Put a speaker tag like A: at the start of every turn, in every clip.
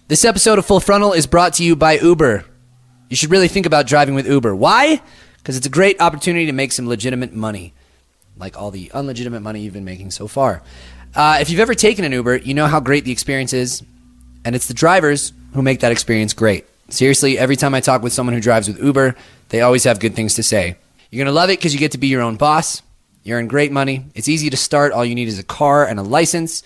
A: This episode of Full Frontal is brought to you by Uber. You should really think about driving with Uber. Why? Because it's a great opportunity to make some legitimate money, like all the unlegitimate money you've been making so far. If you've ever taken an Uber, you know how great the experience is, and it's the drivers who make that experience great. Seriously, every time I talk with someone who drives with Uber, they always have good things to say. You're going to love it because you get to be your own boss. You earn great money. It's easy to start. All you need is a car and a license.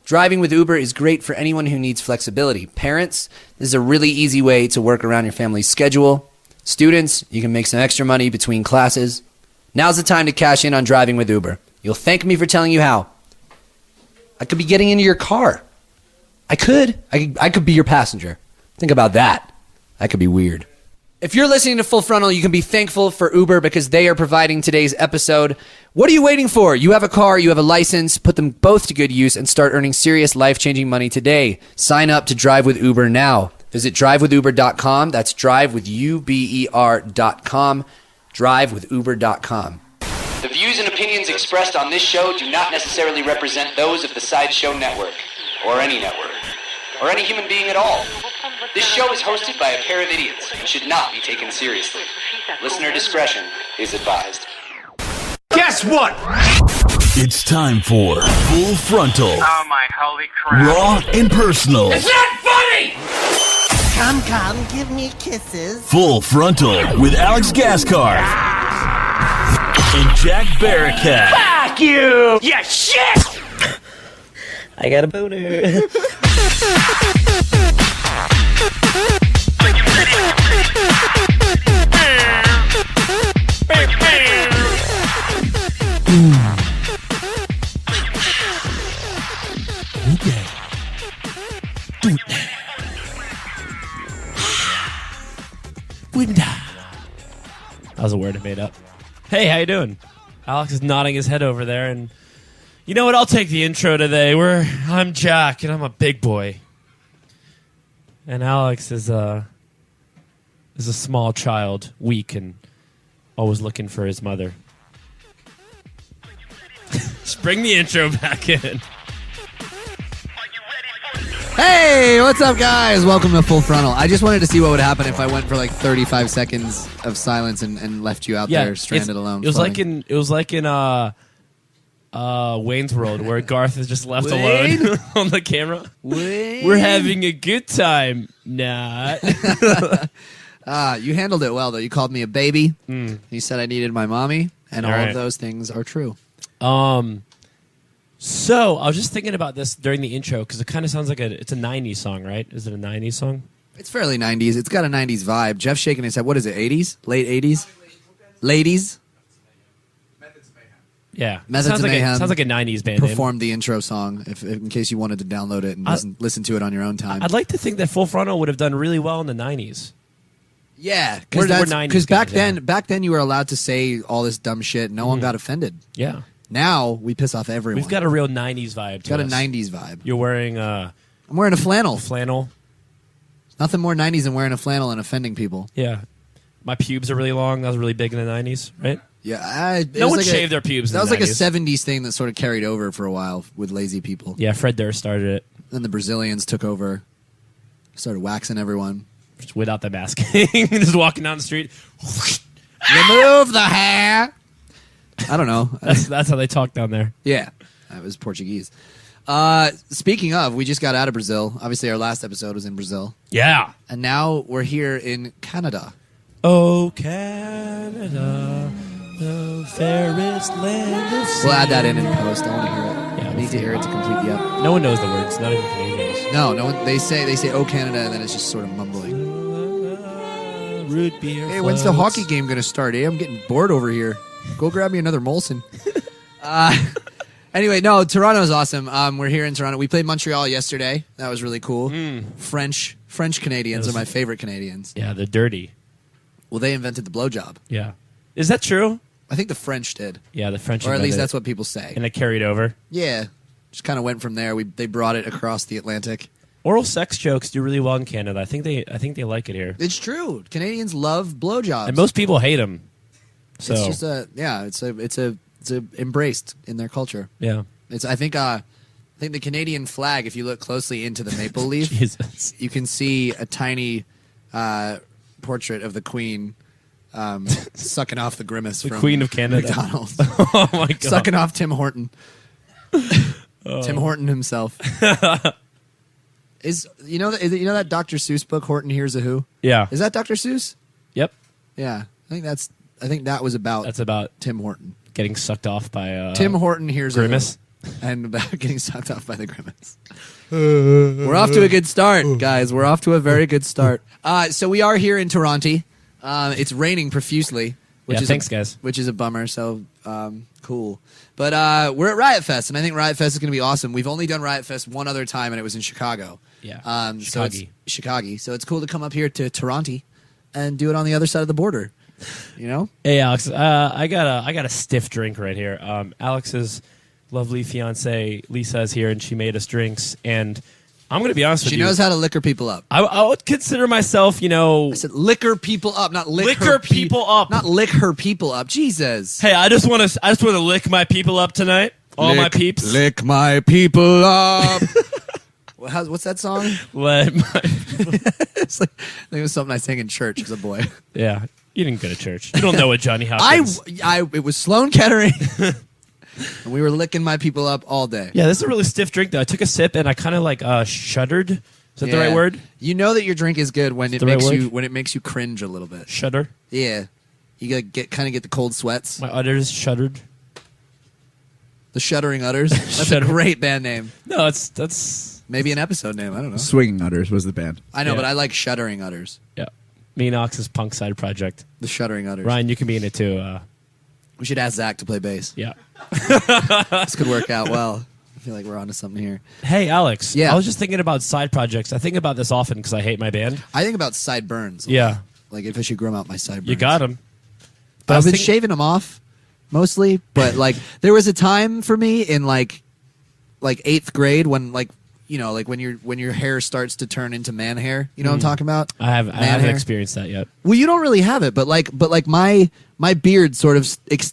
A: Driving with Uber is great for anyone who needs flexibility. Parents, this is a really easy way to work around your family's schedule. Students, you can make some extra money between classes. Now's the time to cash in on driving with Uber. You'll thank me for telling you how. I could be getting into your car. I could be your passenger. Think about that. That could be weird. If you're listening to Full Frontal, you can be thankful for Uber because they are providing today's episode. What are you waiting for? You have a car, you have a license, put them both to good use and start earning serious life-changing money today. Sign up to drive with Uber now. Visit drivewithuber.com. That's drivewithuber.com. Drivewithuber.com. The views and opinions expressed on this show do not necessarily represent those of the Sideshow Network, or any network, or any human being at all. This show is hosted by a pair of idiots and should not be taken seriously. Listener discretion is advised.
B: Guess what?
C: It's time for Full Frontal.
D: Oh my holy crap.
C: Raw and personal.
B: It's not funny!
E: Come, give me kisses.
C: Full Frontal with Alex Gaskarth and Jack Barakat.
B: Fuck you! You shit!
E: I got a boner.
F: That was a word I made up. Hey, how you doing? Alex is nodding his head over there, and you know what? I'll take the intro today. I'm Jack, and I'm a big boy, and Alex is a small child, weak, and always looking for his mother. Just bring the intro back in.
A: Hey, what's up, guys? Welcome to Full Frontal. I just wanted to see what would happen if I went for like 35 seconds of silence and left you out there stranded alone.
F: It was like in Wayne's World where Garth is just left alone on the camera.
A: Wayne?
F: We're having a good time, not.
A: You handled it well, though. You called me a baby. You said I needed my mommy, and all of those things are true.
F: So I was just thinking about this during the intro because it kind of sounds like it's a 90s song, right? Is it a 90s song?
A: It's fairly 90s. It's got a 90s vibe. Jeff's shaking his head. What is it, 80s? Late 80s? Ladies?
F: Yeah.
A: Methods of Mayhem
F: sounds like a 90s band.
A: Performed the intro song in case you wanted to download it and listen to it on your own time.
F: I'd like to think that Full Frontal would have done really well in the 90s.
A: Yeah,
F: because
A: back then you were allowed to say all this dumb shit. No one got offended.
F: Yeah.
A: Now we piss off everyone.
F: We've got a real 90s vibe to us.
A: Got a 90s vibe.
F: You're wearing
A: I'm wearing a flannel.
F: Flannel.
A: Nothing more 90s than wearing a flannel and offending people.
F: Yeah. My pubes are really long. That was really big in the 90s, right?
A: Yeah.
F: No one shaved their pubes in the 90s.
A: That was like a 70s thing that sort of carried over for a while with lazy people.
F: Yeah, Fred Durst started it.
A: Then the Brazilians took over, started waxing everyone.
F: Just without the masking. Just walking down the street.
A: Remove the hair. I don't know.
F: That's how they talk down there.
A: Yeah, that was Portuguese. Speaking of, we just got out of Brazil. Obviously, our last episode was in Brazil.
F: Yeah.
A: And now we're here in Canada.
F: Oh, Canada, the fairest land of sea.
A: We'll add that in post. I want to hear it.
F: Yeah,
A: I need to hear it to complete the up.
F: No one knows the words. Not even Canadians.
A: No one. They say "Oh Canada" and then it's just sort of mumbling.
F: Root beer.
A: Hey, when's the hockey game going to start? I'm getting bored over here. Go grab me another Molson. Anyway, no, Toronto's awesome. We're here in Toronto. We played Montreal yesterday. That was really cool. French Canadians are my favorite Canadians.
F: Yeah, they're dirty.
A: Well, they invented the blowjob.
F: Yeah. Is that true?
A: I think the French did.
F: Yeah, the French
A: Or at least
F: invented
A: that's what people say.
F: And it carried over.
A: Yeah. Just kind of went from there. They brought it across the Atlantic.
F: Oral sex jokes do really well in Canada. I think they like it here.
A: It's true. Canadians love blowjobs.
F: And most people hate them. So
A: it's just it's embraced in their culture.
F: Yeah.
A: I think I think the Canadian flag, if you look closely into the maple leaf,
F: Jesus.
A: you can see a tiny portrait of the Queen sucking off the grimace from
F: Queen of Canada.
A: McDonald's.
F: Oh my god.
A: Sucking off Tim Horton. Tim Horton himself. Is that Dr. Seuss book, Horton Hears a Who?
F: Yeah.
A: Is that Dr. Seuss?
F: Yep.
A: Yeah. I think that was about
F: That's about
A: Tim Horton.
F: getting sucked off by
A: Tim Horton Hears
F: Grimace.
A: a Who. And about getting sucked off by the grimace. We're off to a good start, guys. We're off to a very good start. So we are here in Toronto. It's raining profusely.
F: Thanks, guys.
A: Which is a bummer. So cool. But we're at Riot Fest, and I think Riot Fest is going to be awesome. We've only done Riot Fest one other time, and it was in Chicago.
F: Yeah.
A: So it's Chicago. So it's cool to come up here to Toronto and do it on the other side of the border. You know?
F: Hey, Alex. I got a stiff drink right here. Alex's lovely fiance Lisa is here, and she made us drinks. And I'm going to be honest with you.
A: She knows how to liquor people up.
F: I would consider myself,
A: I said liquor people up, not
F: liquor people up,
A: not lick her people up. Jesus.
F: Hey, I just want to lick my people up tonight. All my peeps.
A: Lick my people up. What's that song?
F: Let my
A: It's like, I think it was something I sang in church as a boy.
F: Yeah, you didn't go to church. You don't know what Johnny Hopkins.
A: It was Sloan Kettering. And we were licking my people up all day.
F: Yeah, this is a really stiff drink though. I took a sip and I kind of like shuddered. Is that the right word?
A: You know that your drink is good when it makes you cringe a little bit.
F: Shudder.
A: Yeah, you gotta get the cold sweats.
F: My udders shuddered.
A: The Shuddering Udders. That's a great band name.
F: No, that's
A: maybe an episode name. I don't know.
D: Swinging Udders was the band.
A: I know,
F: Yeah.
A: but I like Shuddering Udders.
F: yeah. Me and Ox's punk side project.
A: The Shuddering Udders.
F: Ryan, you can be in it too.
A: We should ask Zach to play bass.
F: Yeah.
A: This could work out well. I feel like we're onto something here.
F: Hey, Alex.
A: Yeah.
F: I was just thinking about side projects. I think about this often because I hate my band.
A: I think about sideburns. a
F: Yeah.
A: lot. Like if I should grow out my sideburns.
F: You got them.
A: But I've been shaving them off mostly. But like there was a time for me in like 8th grade when like when your hair starts to turn into man hair. You know what I'm talking about?
F: I haven't
A: hair.
F: experienced that yet.
A: Well, you don't really have it, but my beard sort of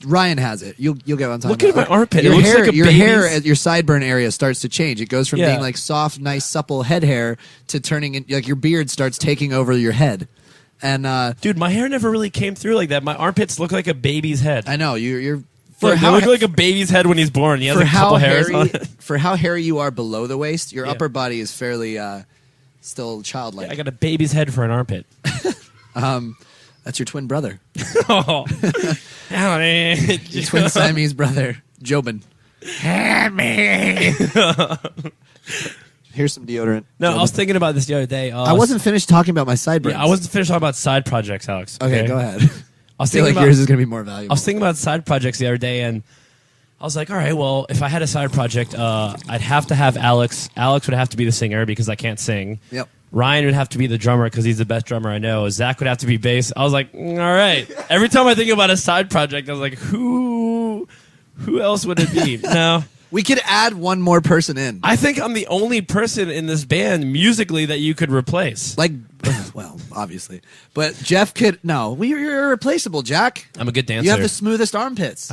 A: Ryan has it. You'll get what I'm talking
F: Look
A: about.
F: at my armpit.
A: Your
F: It looks
A: hair,
F: like a
A: your hair
F: baby's-
A: at your sideburn area starts to change. It goes from
F: Yeah.
A: being like soft, nice, supple head hair to turning in like your beard starts taking over your head. And
F: Dude, my hair never really came through like that. My armpits look like a baby's head.
A: I know you're
F: They look like a baby's head when he's born. He has a couple hairs on it.
A: For how hairy you are below the waist, your upper body is fairly still childlike.
F: I got a baby's head for an armpit.
A: That's your twin brother,
F: Oh, howdy.
A: your twin Siamese brother, Jobin. Here's some deodorant.
F: No,
A: Jobin.
F: I was thinking about this the other day.
A: I wasn't finished talking about my sideburns.
F: Yeah, I wasn't finished talking about side projects, Alex.
A: Okay, go ahead.
F: I was
A: I feel
F: thinking
A: like
F: about,
A: yours is going to be more
F: I
A: valuable.
F: was thinking about side projects the other day, and I was like, all right, well, if I had a side project, I'd have to have Alex. Alex would have to be the singer because I can't sing.
A: Yep.
F: Ryan would have to be the drummer because he's the best drummer I know. Zach would have to be bass. I was like, all right. Every time I think about a side project, I was like, who else would it be? No.
A: We could add one more person in.
F: I think I'm the only person in this band musically that you could replace.
A: Like, well, obviously. But Jeff could... No, you're irreplaceable, Jack.
F: I'm a good dancer.
A: You have the smoothest armpits.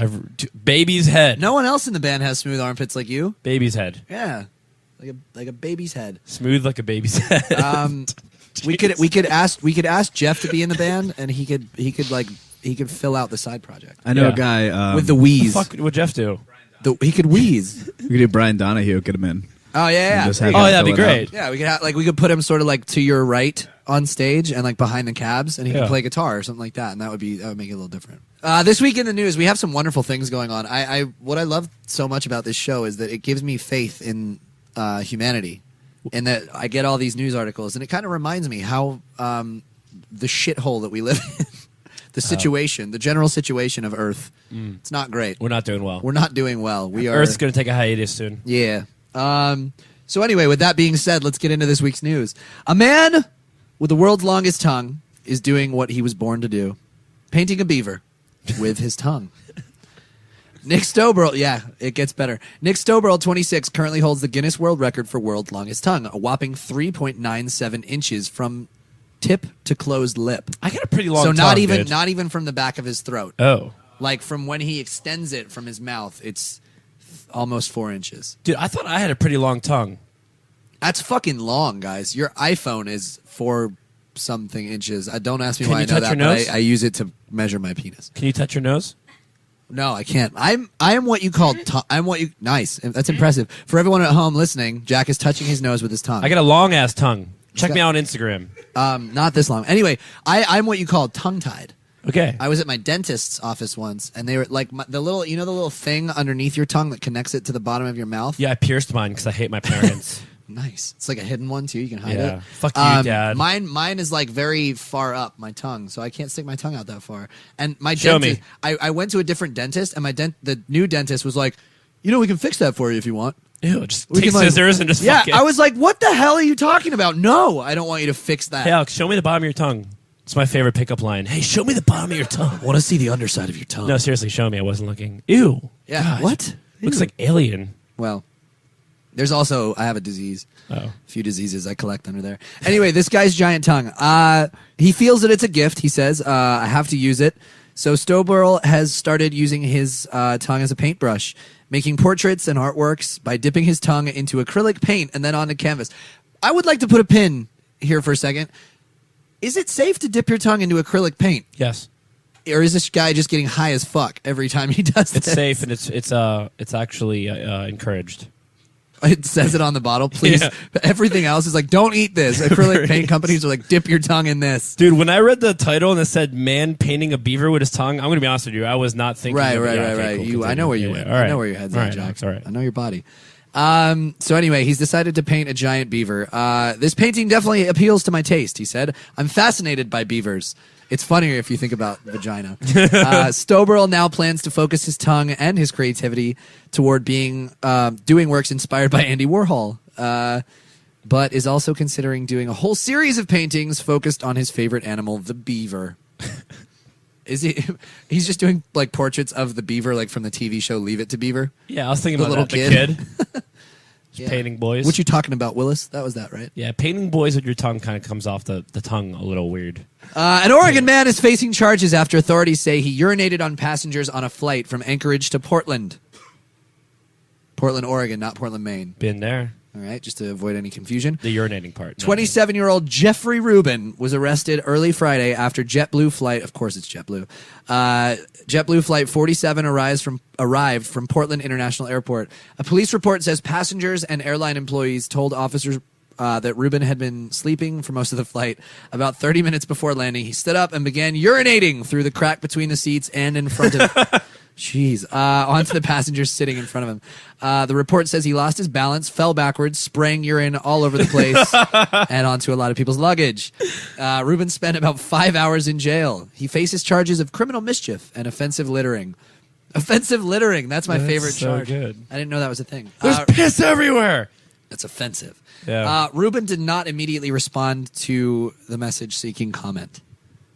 F: Baby's head.
A: No one else in the band has smooth armpits like you.
F: Baby's head.
A: Yeah. Like a baby's head.
F: Smooth like a baby's head.
A: We could ask Jeff to be in the band, and he could fill out the side project
D: I know
F: Yeah.
D: a guy
A: with the wheeze.
F: Fuck, what'd Jeff do?
A: He could wheeze.
D: we could do Brian Donahue, get him in.
A: Oh yeah,
D: Just
A: yeah.
D: have
F: Oh,
D: him
F: that'd be
D: fill it out.
F: great.
A: Yeah, we could put him sort of like to your right on stage and like behind the cabs, and he
F: Yeah.
A: could play guitar or something like that, and that would make it a little different. This week in the news, we have some wonderful things going on. What I love so much about this show is that it gives me faith in humanity, and that I get all these news articles, and it kind of reminds me how the shithole that we live in, the situation, the general situation of Earth, it's not great.
F: We're not doing well.
A: We're not doing well. We are.
F: Earth's going to take a hiatus soon.
A: Yeah. So anyway, with that being said, let's get into this week's news. A man with the world's longest tongue is doing what he was born to do, painting a beaver with his tongue. Nick Stoberl, yeah, it gets better. Nick Stoberl, 26, currently holds the Guinness World Record for world's longest tongue, a whopping 3.97 inches from tip to closed lip.
F: I got a pretty long
A: So
F: tongue,
A: not even
F: dude.
A: not even from the back of his throat.
F: Oh.
A: Like from when he extends it from his mouth, it's almost 4 inches.
F: Dude, I thought I had a pretty long tongue.
A: That's fucking long, guys. Your iPhone is 4 something inches. Don't ask me
F: Can
A: why
F: you
A: I know
F: touch
A: that,
F: your
A: but
F: nose?
A: I use it to measure my penis.
F: Can you touch your nose?
A: No, I can't. I am what you call. Nice. That's impressive for everyone at home listening. Jack is touching his nose with his tongue.
F: I got a long ass tongue. Check me out on Instagram.
A: Not this long. Anyway, I'm what you call tongue-tied.
F: Okay.
A: I was at my dentist's office once, and they were like the little thing underneath your tongue that connects it to the bottom of your mouth.
F: Yeah, I pierced mine because I hate my parents.
A: Nice. It's like a hidden one too. You can hide
F: Yeah.
A: it.
F: Fuck you, Dad.
A: Mine is like very far up my tongue, so I can't stick my tongue out that far. And my
F: Show
A: dentist,
F: me.
A: I went to a different dentist, and the new dentist was like, we can fix that for you if you want.
F: Ew, just
A: We
F: take
A: can, like-
F: scissors and just
A: Yeah,
F: fuck it.
A: I was like, what the hell are you talking about? No, I don't want you to fix that.
F: Hey, Alex, show me the bottom of your tongue. It's my favorite pickup line. Hey, show me the bottom of your tongue.
A: I want to see the underside of your tongue.
F: No, seriously, show me. I wasn't looking. Ew.
A: Yeah.
F: God.
A: What?
F: Looks
A: Ew.
F: like alien.
A: Well, there's also, I have a disease.
F: Oh.
A: A few diseases I collect under there. Anyway, this guy's giant tongue. He feels that it's a gift. He says, I have to use it. So Stoberl has started using his tongue as a paintbrush, making portraits and artworks by dipping his tongue into acrylic paint and then onto canvas. I would like to put a pin here for a second. Is it safe to dip your tongue into acrylic paint?
F: Yes.
A: Or is this guy just getting high as fuck every time he does this?
F: It's safe and it's actually encouraged.
A: It says it on the bottle, please.
F: Yeah.
A: But everything else is like, don't eat this. Acrylic paint companies are like, dip your tongue in this.
F: Dude, when I read the title and it said "man painting a beaver with his tongue," I'm going to be honest with you. I was not thinking.
A: Right.
F: of it. Yeah, okay, cool,
A: I
F: continue.
A: know where you
F: Yeah,
A: went.
F: all right.
A: I know where your head's
F: All
A: at,
F: right,
A: Jack.
F: Alex, all right.
A: I know your body. So anyway, he's decided to paint a giant beaver. This painting definitely appeals to my taste, he said. I'm fascinated by beavers. It's funnier if you think about vagina. Stoberl now plans to focus his tongue and his creativity toward doing works inspired by Andy Warhol, but is also considering doing a whole series of paintings focused on his favorite animal, the beaver. Is he? He's just doing like portraits of the beaver, like from the TV show Leave It to Beaver.
F: Yeah, I was thinking
A: The
F: about
A: little
F: that. The kid.
A: Yeah.
F: Painting boys.
A: What you talking about, Willis? That was that, right?
F: Yeah, painting boys with your tongue kind of comes off the tongue a little weird.
A: An Oregon man is facing charges after authorities say he urinated on passengers on a flight from Anchorage to Portland. Portland, Oregon, not Portland, Maine.
F: Been there.
A: All right, just to avoid any confusion.
F: The urinating part.
A: 27-year-old Jeffrey Rubin was arrested early Friday after JetBlue flight. Of course, it's JetBlue. JetBlue flight 47 arrived from Portland International Airport. A police report says passengers and airline employees told officers that Rubin had been sleeping for most of the flight. About 30 minutes before landing, he stood up and began urinating through the crack between the seats and in front of Jeez. Onto the passengers sitting in front of him. The report says he lost his balance, fell backwards, spraying urine all over the place, and onto a lot of people's luggage. Rubin spent about 5 hours in jail. He faces charges of criminal mischief and offensive littering. Offensive littering. That's my favorite
F: so
A: charge.
F: good.
A: I didn't know that was a thing.
F: There's piss everywhere.
A: That's offensive.
F: Yeah.
A: Rubin did not immediately respond to the message seeking comment.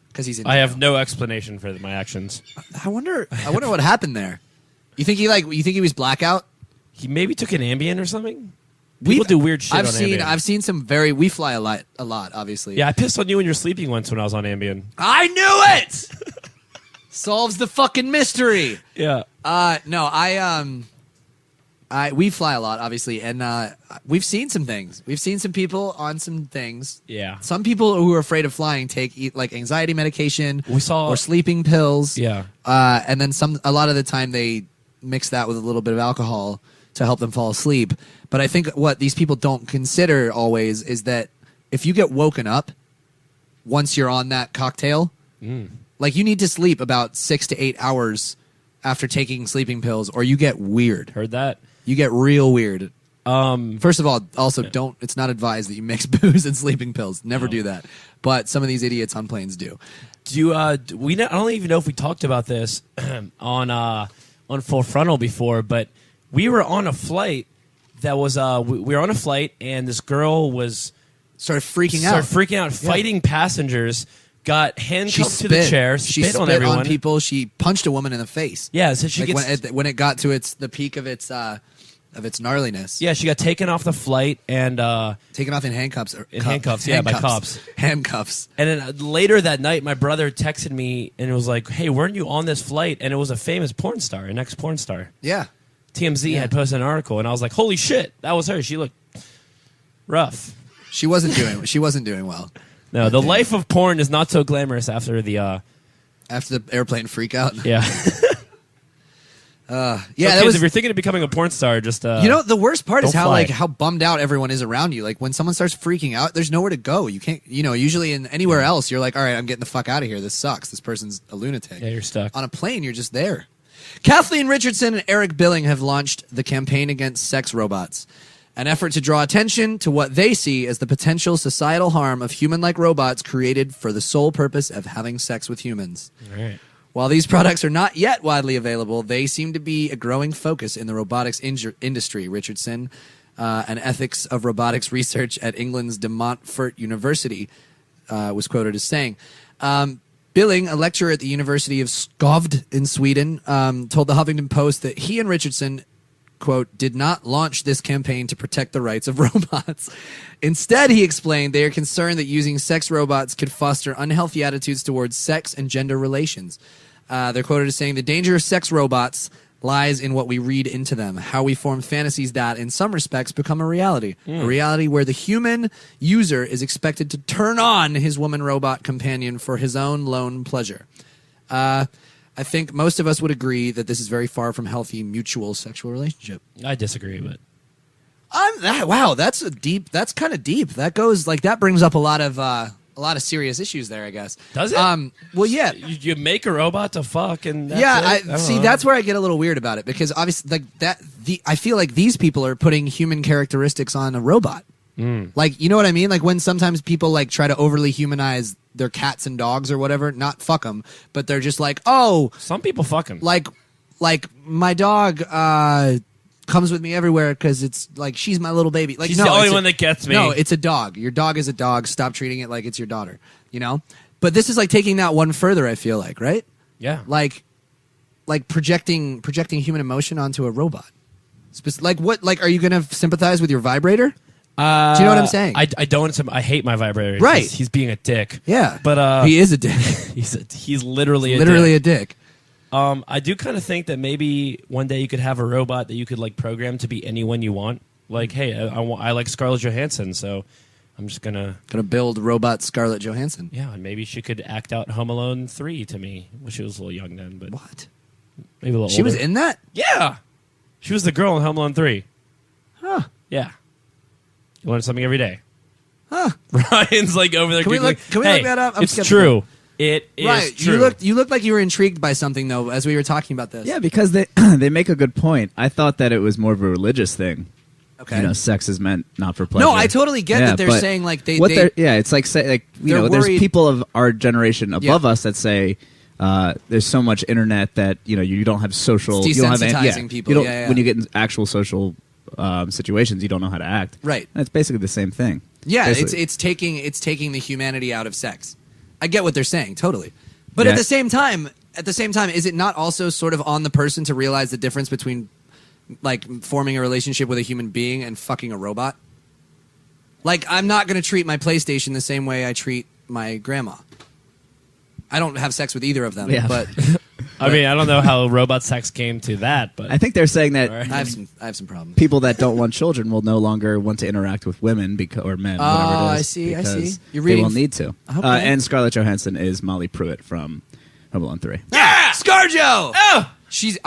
A: Because he's in
F: I
A: jail.
F: have no explanation for my actions.
A: I wonder what happened there. You think he was blackout?
F: He maybe took an Ambien or something. People do weird shit on Ambien.
A: I've seen some we fly a lot, obviously.
F: Yeah, I pissed on you when you were sleeping once when I was on Ambien.
A: I knew it! Solves the fucking mystery.
F: Yeah.
A: No, we fly a lot, obviously, and we've seen some things. We've seen some people on some things.
F: Yeah.
A: Some people who are afraid of flying eat like anxiety medication
F: or
A: sleeping pills.
F: Yeah.
A: And then a lot of the time they mix that with a little bit of alcohol to help them fall asleep. But I think what these people don't consider always is that if you get woken up once you're on that cocktail, like you need to sleep about 6 to 8 hours after taking sleeping pills, or you get weird.
F: Heard that.
A: You get real weird. First of all, also it's not advised that you mix booze and sleeping pills. Never do that. But some of these idiots on planes do.
F: I don't even know if we talked about this on Full Frontal before, but we were on a flight that was we were on a flight and this girl
A: started freaking out,
F: fighting passengers. Got handcuffed to the chair,
A: she
F: spit on everyone.
A: People. She punched a woman in the face.
F: Yeah, so she
A: when it got to the peak of its gnarliness.
F: Yeah, she got taken off the flight and
A: taken off in handcuffs.
F: By cops.
A: Handcuffs.
F: And then later that night, my brother texted me and it was like, "Hey, weren't you on this flight?" And it was a famous porn star, an ex-porn star.
A: Yeah.
F: TMZ had posted an article, and I was like, "Holy shit, that was her." She looked rough.
A: She wasn't doing well.
F: No, the life of porn is not so glamorous after the
A: After the airplane freak out.
F: yeah.
A: Yeah,
F: So
A: that
F: kids,
A: was.
F: if you're thinking of becoming a porn star, just
A: The worst part is
F: don't
A: how
F: fly.
A: how bummed out everyone is around you. Like when someone starts freaking out, there's nowhere to go. You can't. Usually in anywhere else, you're like, all right, I'm getting the fuck out of here. This sucks. This person's a lunatic.
F: Yeah, you're stuck.
A: On a plane, you're just there. Kathleen Richardson and Eric Billing have launched the Campaign Against Sex Robots, an effort to draw attention to what they see as the potential societal harm of human-like robots created for the sole purpose of having sex with humans.
F: All right.
A: While these products are not yet widely available, they seem to be a growing focus in the robotics industry. Richardson, an ethics of robotics research at England's De Montfort University, was quoted as saying. Billing, a lecturer at the University of Skövde in Sweden, told the Huffington Post that he and Richardson, quote, did not launch this campaign to protect the rights of robots. Instead, he explained, they are concerned that using sex robots could foster unhealthy attitudes towards sex and gender relations. They're quoted as saying, the danger of sex robots lies in what we read into them, how we form fantasies that, in some respects, become a reality. A reality where the human user is expected to turn on his woman-robot companion for his own lone pleasure. I think most of us would agree that this is very far from healthy mutual sexual relationship.
F: I disagree, but
A: Wow, that's kind of deep. That goes that brings up a lot of serious issues there, I guess.
F: Does it?
A: Well, yeah.
F: you make a robot to fuck, and that's
A: Yeah,
F: it?
A: I see.
F: don't know.
A: That's where I get a little weird about it because obviously, I feel like these people are putting human characteristics on a robot. Like, you know what I mean? Like when sometimes people try to overly humanize their cats and dogs or whatever, not fuck them, but they're just like, oh,
F: Some people fuck him.
A: like my dog comes with me everywhere because it's like she's my little baby. Like
F: She's
A: no,
F: the only
A: it's
F: one that gets me.
A: No, it's a dog. Your dog is a dog. Stop treating it like it's your daughter. You know. But this is taking that one further. I feel like, right?
F: Yeah.
A: Like projecting human emotion onto a robot. What? Like, are you gonna sympathize with your vibrator? Do you know what I'm saying?
F: I don't. I hate my vibrator.
A: Right.
F: He's being a dick.
A: Yeah,
F: But
A: he is a dick.
F: he's literally
A: Literally a dick.
F: I do kind of think that maybe one day you could have a robot that you could program to be anyone you want. Like, hey, I like Scarlett Johansson, so I'm just gonna
A: build robot Scarlett Johansson.
F: yeah, and maybe she could act out Home Alone 3 to me. Well, she was a little young then, but
A: What?
F: maybe a little.
A: She was
F: older.
A: in that?
F: Yeah, she was the girl in Home Alone 3.
A: Huh?
F: Yeah, you learn something every day.
A: Huh?
F: Ryan's over there.
A: Can we
F: Googling,
A: look
F: hey,
A: that up? I'm
F: it's
A: skeptical.
F: true. It is
A: Right.
F: true.
A: You looked like you were intrigued by something though as we were talking about this.
D: Yeah, because they they make a good point. I thought that it was more of a religious thing.
A: Okay.
D: Sex is meant not for pleasure.
A: No, I totally get that they're
D: but
A: saying
D: it's like
A: They're
D: there's
A: worried-
D: people of our generation above
A: Yeah.
D: us that say there's so much internet that you don't have social.
A: It's
D: you don't have
A: desensitizing people.
D: You don't,
A: Yeah.
D: When you get in actual social situations, you don't know how to act.
A: Right.
D: And it's basically the same thing.
A: Yeah,
D: Basically.
A: it's taking the humanity out of sex. I get what they're saying, totally. But
D: Yeah.
A: at the same time, is it not also sort of on the person to realize the difference between forming a relationship with a human being and fucking a robot? I'm not going to treat my PlayStation the same way I treat my grandma. I don't have sex with either of them,
D: Yeah.
A: but
F: I mean, I don't know how robot sex came to that, but
D: I think they're saying that
F: All right.
A: I have some problems.
D: people that don't want children will no longer want to interact with women or men.
A: Oh,
D: whatever it is,
A: I see.
D: because
A: You're
D: they
A: reading
D: will need to.
A: Okay.
D: And Scarlett Johansson is Molly Pruitt from Home Alone 3.
A: Yeah, ScarJo.
F: Oh!
A: She's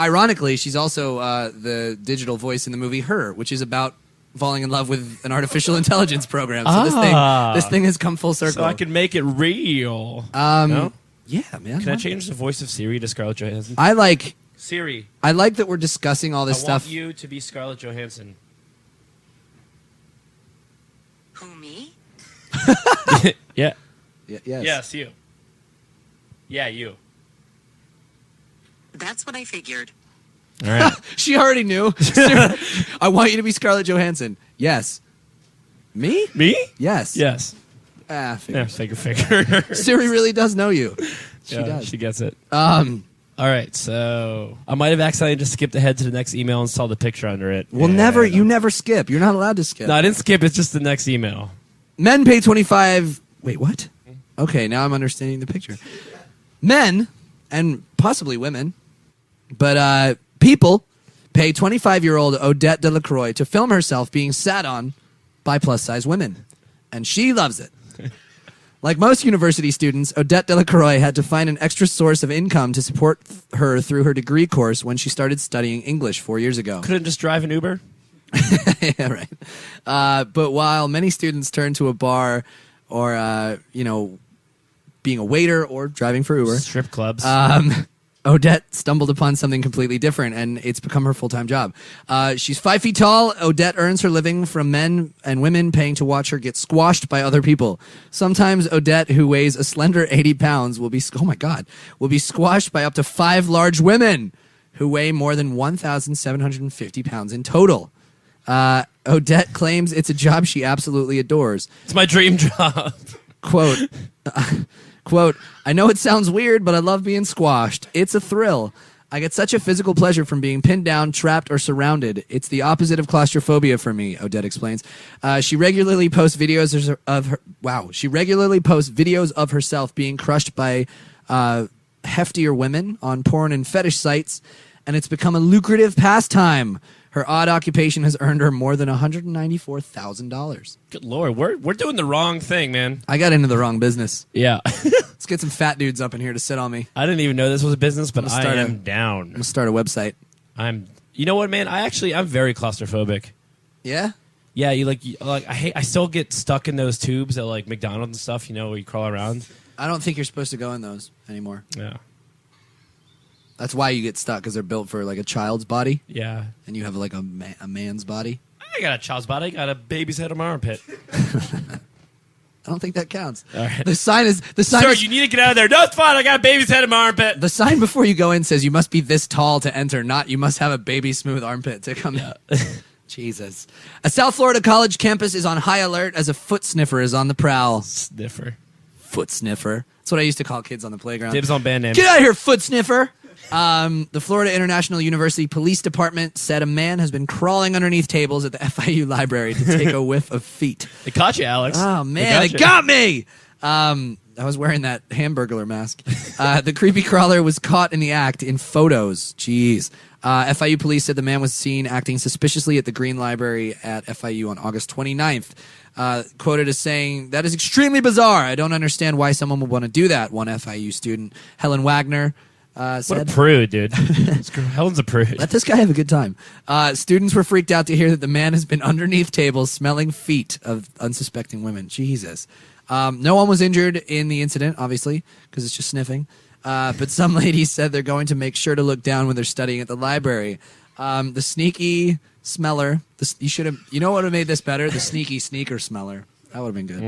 A: also the digital voice in the movie Her, which is about falling in love with an artificial intelligence program. So this thing has come full circle.
F: so I can make it real.
A: No? Yeah, man.
F: Can I change the voice of Siri to Scarlett Johansson?
A: I like
F: Siri,
A: that we're discussing all this
F: I
A: stuff.
F: want you to be Scarlett Johansson.
G: Who, me?
F: Yeah.
A: Yes.
F: Yes, you. Yeah, you.
G: That's what I figured.
F: All right.
A: She already knew. I want you to be Scarlett Johansson. Yes. Me?
F: Me?
A: Yes.
F: Yes.
A: Ah,
F: Yeah,
A: figure.
F: figure.
A: Siri really does know you. She
F: Yeah,
A: does.
F: She gets it.
A: All
F: right, so I might have accidentally just skipped ahead to the next email and saw the picture under it.
A: well,
F: And,
A: you never skip. You're not allowed to skip.
F: No, I didn't skip. It's just the next email.
A: Men pay 25. Wait, what? Okay, now I'm understanding the picture. Men and possibly women, but people pay 25-year-old Odette Delacroix to film herself being sat on by plus-size women. And she loves it. Like most university students, Odette Delacroix had to find an extra source of income to support her through her degree course when she started studying English 4 years ago.
F: Couldn't just drive an Uber?
A: Yeah, right. But while many students turn to a bar or, being a waiter or driving for Uber,
F: Strip clubs.
A: Odette stumbled upon something completely different, and it's become her full-time job. She's 5 feet tall. Odette earns her living from men and women paying to watch her get squashed by other people. Sometimes Odette, who weighs a slender 80 pounds, will be squashed by up to 5 large women who weigh more than 1,750 pounds in total. Odette claims it's a job she absolutely adores.
F: It's my dream job.
A: Quote, I know it sounds weird, but I love being squashed. It's a thrill. I get such a physical pleasure from being pinned down, trapped, or surrounded. It's the opposite of claustrophobia for me, Odette explains. She regularly posts videos of her. Wow. She regularly posts videos of herself being crushed by heftier women on porn and fetish sites, and it's become a lucrative pastime. Her odd occupation has earned her more than $194,000.
F: Good Lord, we're doing the wrong thing, man.
A: I got into the wrong business.
F: Yeah.
A: Let's get some fat dudes up in here to sit on me.
F: I didn't even know this was a business, but I am
A: I'm
F: down.
A: gonna start a website.
F: You know what, man? I'm very claustrophobic.
A: Yeah?
F: Yeah, I still get stuck in those tubes at like McDonald's and stuff, where you crawl around.
A: I don't think you're supposed to go in those anymore.
F: Yeah.
A: That's why you get stuck, because they're built for like a child's body,
F: Yeah.
A: and you have like a man's body.
F: I got a child's body. I got a baby's head on my armpit.
A: I don't think that counts.
F: All right.
A: The sign
F: Sir,
A: is,
F: you need to get out of there. No, it's fine. I got a baby's head on my armpit.
A: the sign before you go in says you must be this tall to enter, not you must have a baby smooth armpit to come in. Jesus. A South Florida college campus is on high alert as a foot sniffer is on the prowl.
F: Sniffer.
A: Foot sniffer. That's what I used to call kids on the playground.
F: Dibs on band name.
A: Get out of here, foot sniffer. The Florida International University Police Department said a man has been crawling underneath tables at the FIU library to take a whiff of feet.
F: They caught you, Alex.
A: Oh, man, they got me! I was wearing that Hamburglar mask. The creepy crawler was caught in the act in photos. Jeez. FIU police said the man was seen acting suspiciously at the Green Library at FIU on August 29th. Quoted as saying, "That is extremely bizarre. I don't understand why someone would want to do that," one FIU student, Helen Wagner,
F: What
A: said.
F: a prude, dude. Helen's a prude.
A: Let this guy have a good time. Students were freaked out to hear that the man has been underneath tables smelling feet of unsuspecting women. Jesus. No one was injured in the incident, obviously, because it's just sniffing. But some ladies said they're going to make sure to look down when they're studying at the library. The sneaky smeller, you know what would have made this better? The sneaky sneaker smeller. That would have been good.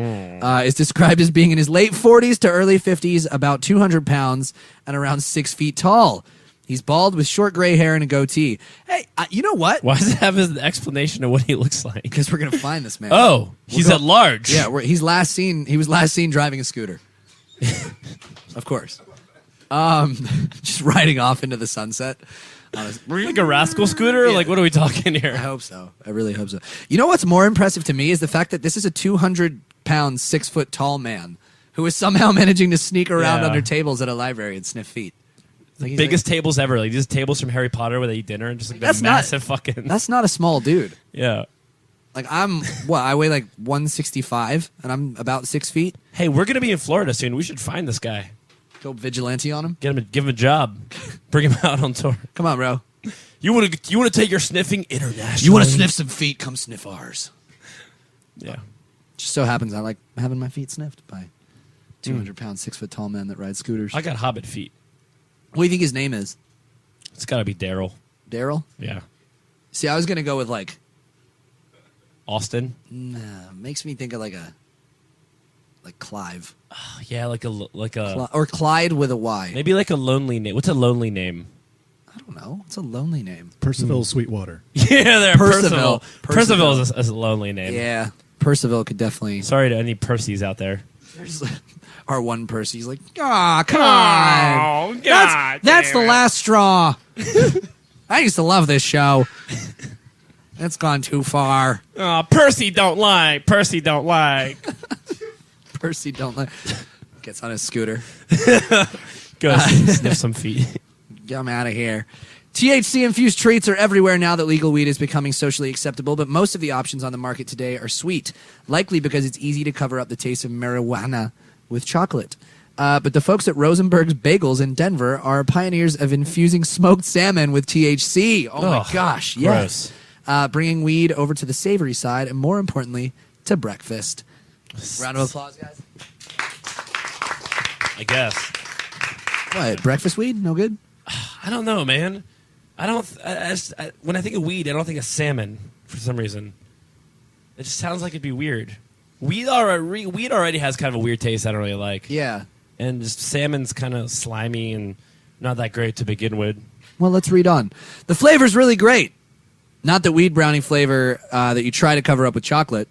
A: Is described as being in his late 40s to early 50s, about 200 pounds, and around 6 feet tall. He's bald with short gray hair and a goatee. Hey, you know what?
F: Why does it have an explanation of what he looks like?
A: Because we're gonna find this man.
F: Oh, he's at large.
A: Yeah, he was last seen driving a scooter. Of course. Just riding off into the sunset.
F: Like a rascal scooter?
A: Yeah.
F: Like, what are we talking
A: I
F: here?
A: hope so. I really hope so. You know what's more impressive to me is the fact that this is a 200-pound, 6-foot tall man who is somehow managing to sneak around
F: Yeah.
A: under tables at a library and sniff feet. Like he's
F: Biggest tables ever. Like these tables from Harry Potter where they eat dinner and just like
A: That's
F: that
A: not-
F: massive fucking.
A: That's not a small dude.
F: Yeah.
A: Like I weigh like 165 and I'm about 6 feet.
F: Hey, we're gonna be in Florida soon. We should find this guy.
A: Go vigilante on him.
F: Give him a job. Bring him out on tour.
A: Come on, bro.
F: You want to take your sniffing international?
A: You want to sniff some feet? Come sniff ours.
F: Yeah.
A: Just so happens I like having my feet sniffed by 200-pound, 6-foot tall men that ride scooters.
F: I got hobbit feet.
A: What do you think his name is?
F: It's got to be Daryl.
A: Daryl?
F: Yeah.
A: See, I was gonna go with like.
F: Austin.
A: Makes me think of like Clive.
F: Yeah, like a
A: Or Clyde with a Y.
F: maybe like a lonely name. What's a lonely name?
A: I don't know. It's a lonely name.
H: Percival Sweetwater.
F: Yeah, there.
A: Percival.
F: Percival is a lonely name.
A: Yeah, Percival could definitely.
F: Sorry to any Percys out there.
A: Our one Percy's like, come on. That's the last straw. I used to love this show. That's gone too far.
F: Oh, Percy don't like. Percy don't like.
A: Percy don't like. Gets on his scooter.
F: Go sniff some feet.
A: Get him out of here. THC-infused treats are everywhere now that legal weed is becoming socially acceptable, but most of the options on the market today are sweet, likely because it's easy to cover up the taste of marijuana with chocolate. But the folks at Rosenberg's Bagels in Denver are pioneers of infusing smoked salmon with THC. Oh, my gosh, yes. Bringing weed over to the savory side, and more importantly, to breakfast. Round of applause, guys.
F: I guess.
A: What, breakfast weed? No good?
F: I don't know, man. I don't. When I think of weed, I don't think of salmon for some reason. It just sounds like it'd be weird. Weed already has kind of a weird taste I don't really like.
A: Yeah.
F: And just salmon's kind of slimy and not that great to begin with.
A: Well, let's read on. The flavor's really great. Not the weed brownie flavor that you try to cover up with chocolate,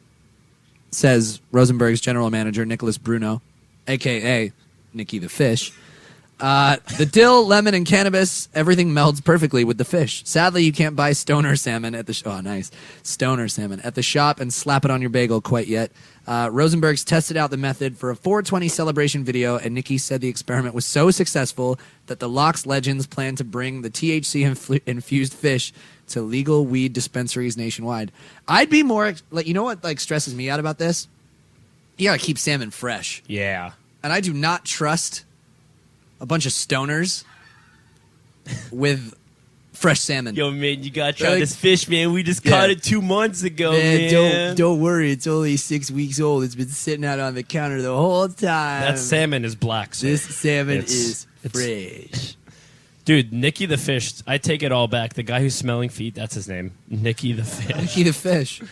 A: says Rosenberg's general manager, Nicholas Bruno, a.k.a. Nicky the Fish. The dill, lemon, and cannabis, everything melds perfectly with the fish. Sadly, you can't buy stoner salmon at the stoner salmon at the shop and slap it on your bagel quite yet. Rosenberg's tested out the method for a 420 celebration video, and Nicky said the experiment was so successful that the Locks Legends plan to bring the THC-infused fish to legal weed dispensaries nationwide. I'd be more like, you know what like stresses me out about this? You gotta keep salmon fresh.
F: Yeah.
A: And I do not trust a bunch of stoners with fresh salmon.
F: Yo, man, you gotta try
A: Like-
F: this fish, man. We just caught it 2 months ago, man.
A: Don't worry. It's only 6 weeks old. It's been sitting out on the counter the whole time.
F: That salmon is black. So
A: This salmon
F: it's-
A: is fresh.
F: Dude, Nicky the Fish. I take it all back. The guy who's smelling feet, that's his name. Nicky the Fish.
A: Nicky the Fish.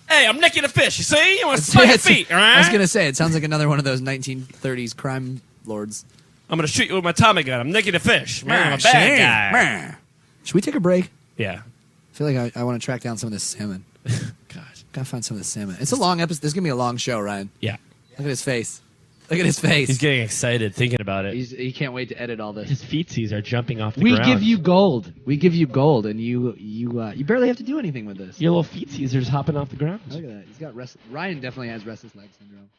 F: Hey, I'm Nicky the Fish. You see? You want to smell your feet, all right?
A: I was going to say, it sounds like another one of those 1930s crime lords.
F: I'm going to shoot you with my Tommy gun. I'm Nicky the Fish. Man, I'm a bad guy.
A: Should we take a break?
F: Yeah.
A: I feel like I want to track down some of this salmon.
F: Gosh.
A: Gotta find some of this salmon. It's a long episode. This is going to be a long show, Ryan.
F: Yeah.
A: Look at his face. Look at his face.
F: He's getting excited thinking about it.
A: He can't wait to edit all this.
F: His feetsies are jumping off the
A: We
F: ground.
A: give you gold. We give you gold, and you barely have to do anything with this.
F: Your little feetsies are just hopping off the ground.
A: Look at that. He's got Ryan definitely has restless leg syndrome.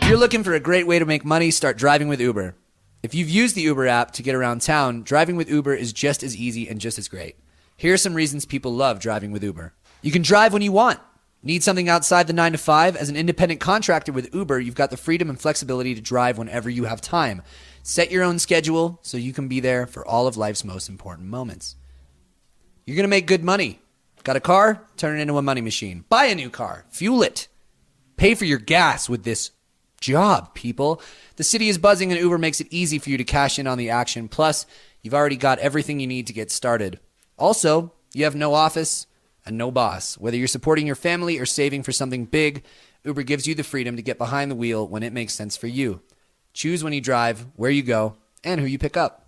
A: you're looking for a great way to make money, start driving with Uber. If you've used the Uber app to get around town, driving with Uber is just as easy and just as great. Here are some reasons people love driving with Uber. You can drive when you want. Need something outside the 9 to 5? As an independent contractor with Uber, you've got the freedom and flexibility to drive whenever you have time. Set your own schedule so you can be there for all of life's most important moments. You're going to make good money. Got a car? Turn it into a money machine. Buy a new car. Fuel it. Pay for your gas with this job, people. The city is buzzing and Uber makes it easy for you to cash in on the action. Plus, you've already got everything you need to get started. Also, you have no office and no boss. Whether you're supporting your family or saving for something big, Uber gives you the freedom to get behind the wheel when it makes sense for you. Choose when you drive, where you go, and who you pick up.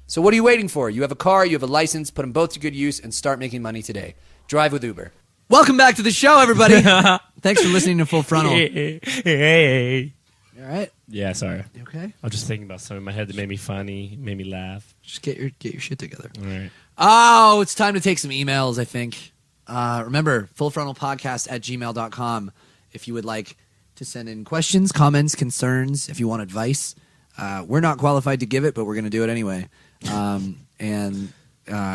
A: So what are you waiting for? You have a car, you have a license, put them both to good use and start making money today. Drive with Uber. Welcome back to the show, everybody. Thanks for listening to Full Frontal.
F: Hey.
A: You all right?
F: Yeah, sorry.
A: You okay?
F: I was just thinking about something in my head that made me funny, made me laugh.
A: Just get your shit together.
F: All right.
A: Oh, it's time to take some emails, I think. Remember, fullfrontalpodcast@gmail.com if you would like to send in questions, comments, concerns, if you want advice. We're not qualified to give it, but we're going to do it anyway.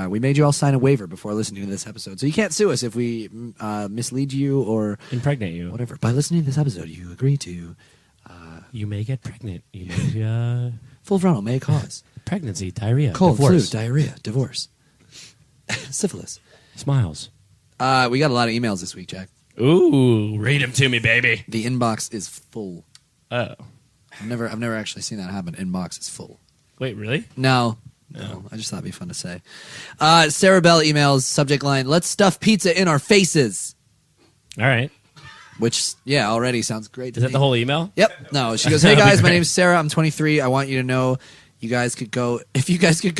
A: We made you all sign a waiver before listening to this episode. So you can't sue us if we mislead you or
F: Impregnate you.
A: whatever. By listening to this episode, you agree to
F: You may get pregnant. You may
A: Full Frontal may cause
F: pregnancy, diarrhea,
A: cold,
F: divorce,
A: flu, diarrhea, divorce, syphilis.
F: smiles.
A: We got a lot of emails this week, Jack.
F: Ooh, read them to me, baby.
A: The inbox is full.
F: Oh.
A: I've never actually seen that happen. Inbox is full.
F: Wait, really?
A: No. I just thought it'd be fun to say. Sarah Bell emails, subject line, let's stuff pizza in our faces.
F: All right.
A: Which, yeah, already sounds great to
F: Is
A: me.
F: that the whole email?
A: Yep. No, she goes, hey guys, my name's Sarah. I'm 23. I want you to know if you guys could go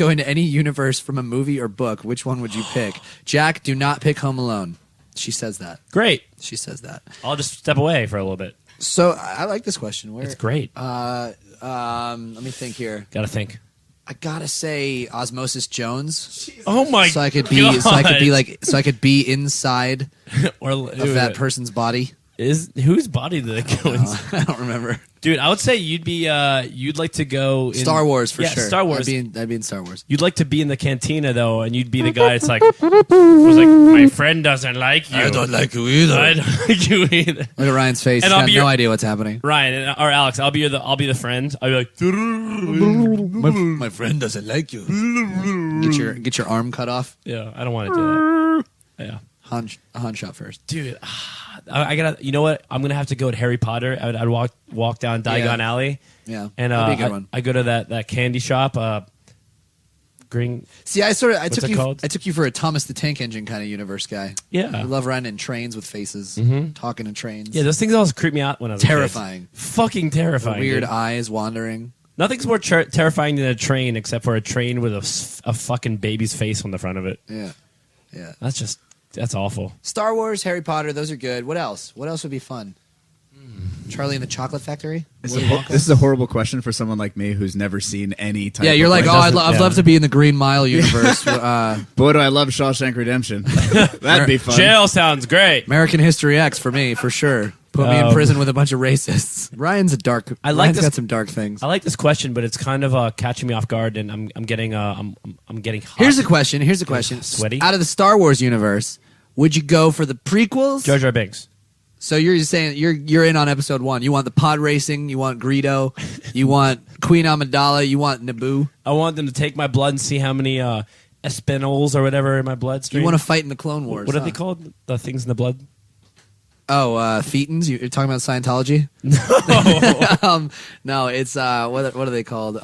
A: into any universe from a movie or book, which one would you pick? Jack, do not pick Home Alone. She says that.
F: Great.
A: She says that.
F: I'll just step away for a little bit.
A: So I like this question.
F: It's great.
A: Let me think here.
F: Gotta think.
A: I gotta say Osmosis Jones.
F: Oh my
A: So I could
F: God.
A: so I could be inside
F: Or
A: of that person's body.
F: Whose body did it go inside?
A: I don't remember.
F: Dude, I would say you'd like to go in
A: Star Wars for
F: yeah,
A: sure.
F: Star Wars.
A: I'd be in Star Wars.
F: You'd like to be in the cantina though, and you'd be the guy. It's like, was like, my friend doesn't like you.
A: I don't like you either.
F: I don't like you either.
A: Look at Ryan's face.
F: And
A: He's
F: I'll
A: got
F: be
A: no
F: your-
A: idea what's happening.
F: Ryan or Alex, I'll be the friend. I'll be like,
A: My friend doesn't like you. Get your arm cut off.
F: yeah, I don't want to do that. Yeah.
A: Han shot first.
F: Dude, I gotta. You know what? I'm gonna have to go to Harry Potter. I'd walk down Diagon Alley.
A: Yeah,
F: and
A: that'd be a good one.
F: I go to that candy shop. Green.
A: See, I
F: What's it called?
A: took you for a Thomas the Tank Engine kind of universe guy.
F: Yeah.
A: I love riding in trains with faces, talking in trains.
F: Yeah, those things always creep me out when I was
A: Terrifying.
F: a kid. Fucking terrifying.
A: Weird
F: dude.
A: eyes wandering.
F: Nothing's more terrifying than a train, except for a train with a fucking baby's face on the front of it.
A: Yeah.
F: That's awful.
A: Star Wars, Harry Potter, those are good. What else? What else would be fun? Charlie and the Chocolate Factory?
D: This is a horrible question for someone like me who's never seen any type
A: Yeah, you're
D: of
A: like,
D: like,
A: I'd love to be in the Green Mile universe.
D: boy, do I love Shawshank Redemption. That'd be fun.
F: Jail sounds great.
A: American History X for me, for sure. Put me in prison with a bunch of racists. Ryan's Ryan's got some dark things.
F: I like this question, but it's kind of catching me off guard, and I'm getting I'm getting hot.
A: Here's a question.
F: Sweaty?
A: Out of the Star Wars universe, would you go for the prequels?
F: Jar Jar Binks.
A: So you're just saying you're in on episode 1. You want the pod racing, you want Greedo, you want Queen Amidala, you want Naboo.
F: I want them to take my blood and see how many espinols or whatever in my bloodstream.
A: You want to fight in the Clone Wars.
F: What are they called? The things in the blood?
A: Oh, thetans? You're talking about Scientology?
F: No.
A: No, it's what are they called?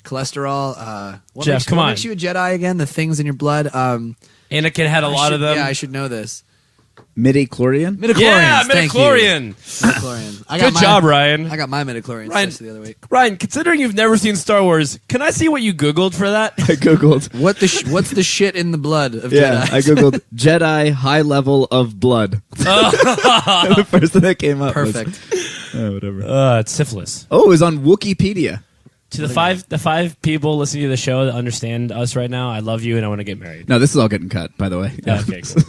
A: Cholesterol.
F: Jeff, come
A: what
F: on.
A: makes you a Jedi again? The things in your blood.
F: Anakin had a lot of them.
A: Yeah, I should know this.
D: Midi-chlorian?
A: Midichlorians.
F: Yeah,
A: thank you.
F: midichlorian.
A: Midichlorian.
F: Good job, Ryan.
A: I got my midichlorian
F: Ryan-
A: test the other week.
F: Ryan, considering you've never seen Star Wars, can I see what you Googled for that?
D: I Googled.
A: What's the shit in the blood of
D: Yeah,
A: Jedi?
D: I Googled Jedi high level of blood. The first thing that came up
A: Perfect.
D: was... whatever.
F: It's syphilis.
D: Oh, it was on Wikipedia.
F: To the five people listening to the show that understand us right now, I love you and I want to get married.
D: No, this is all getting cut, by the way.
F: Okay, cool.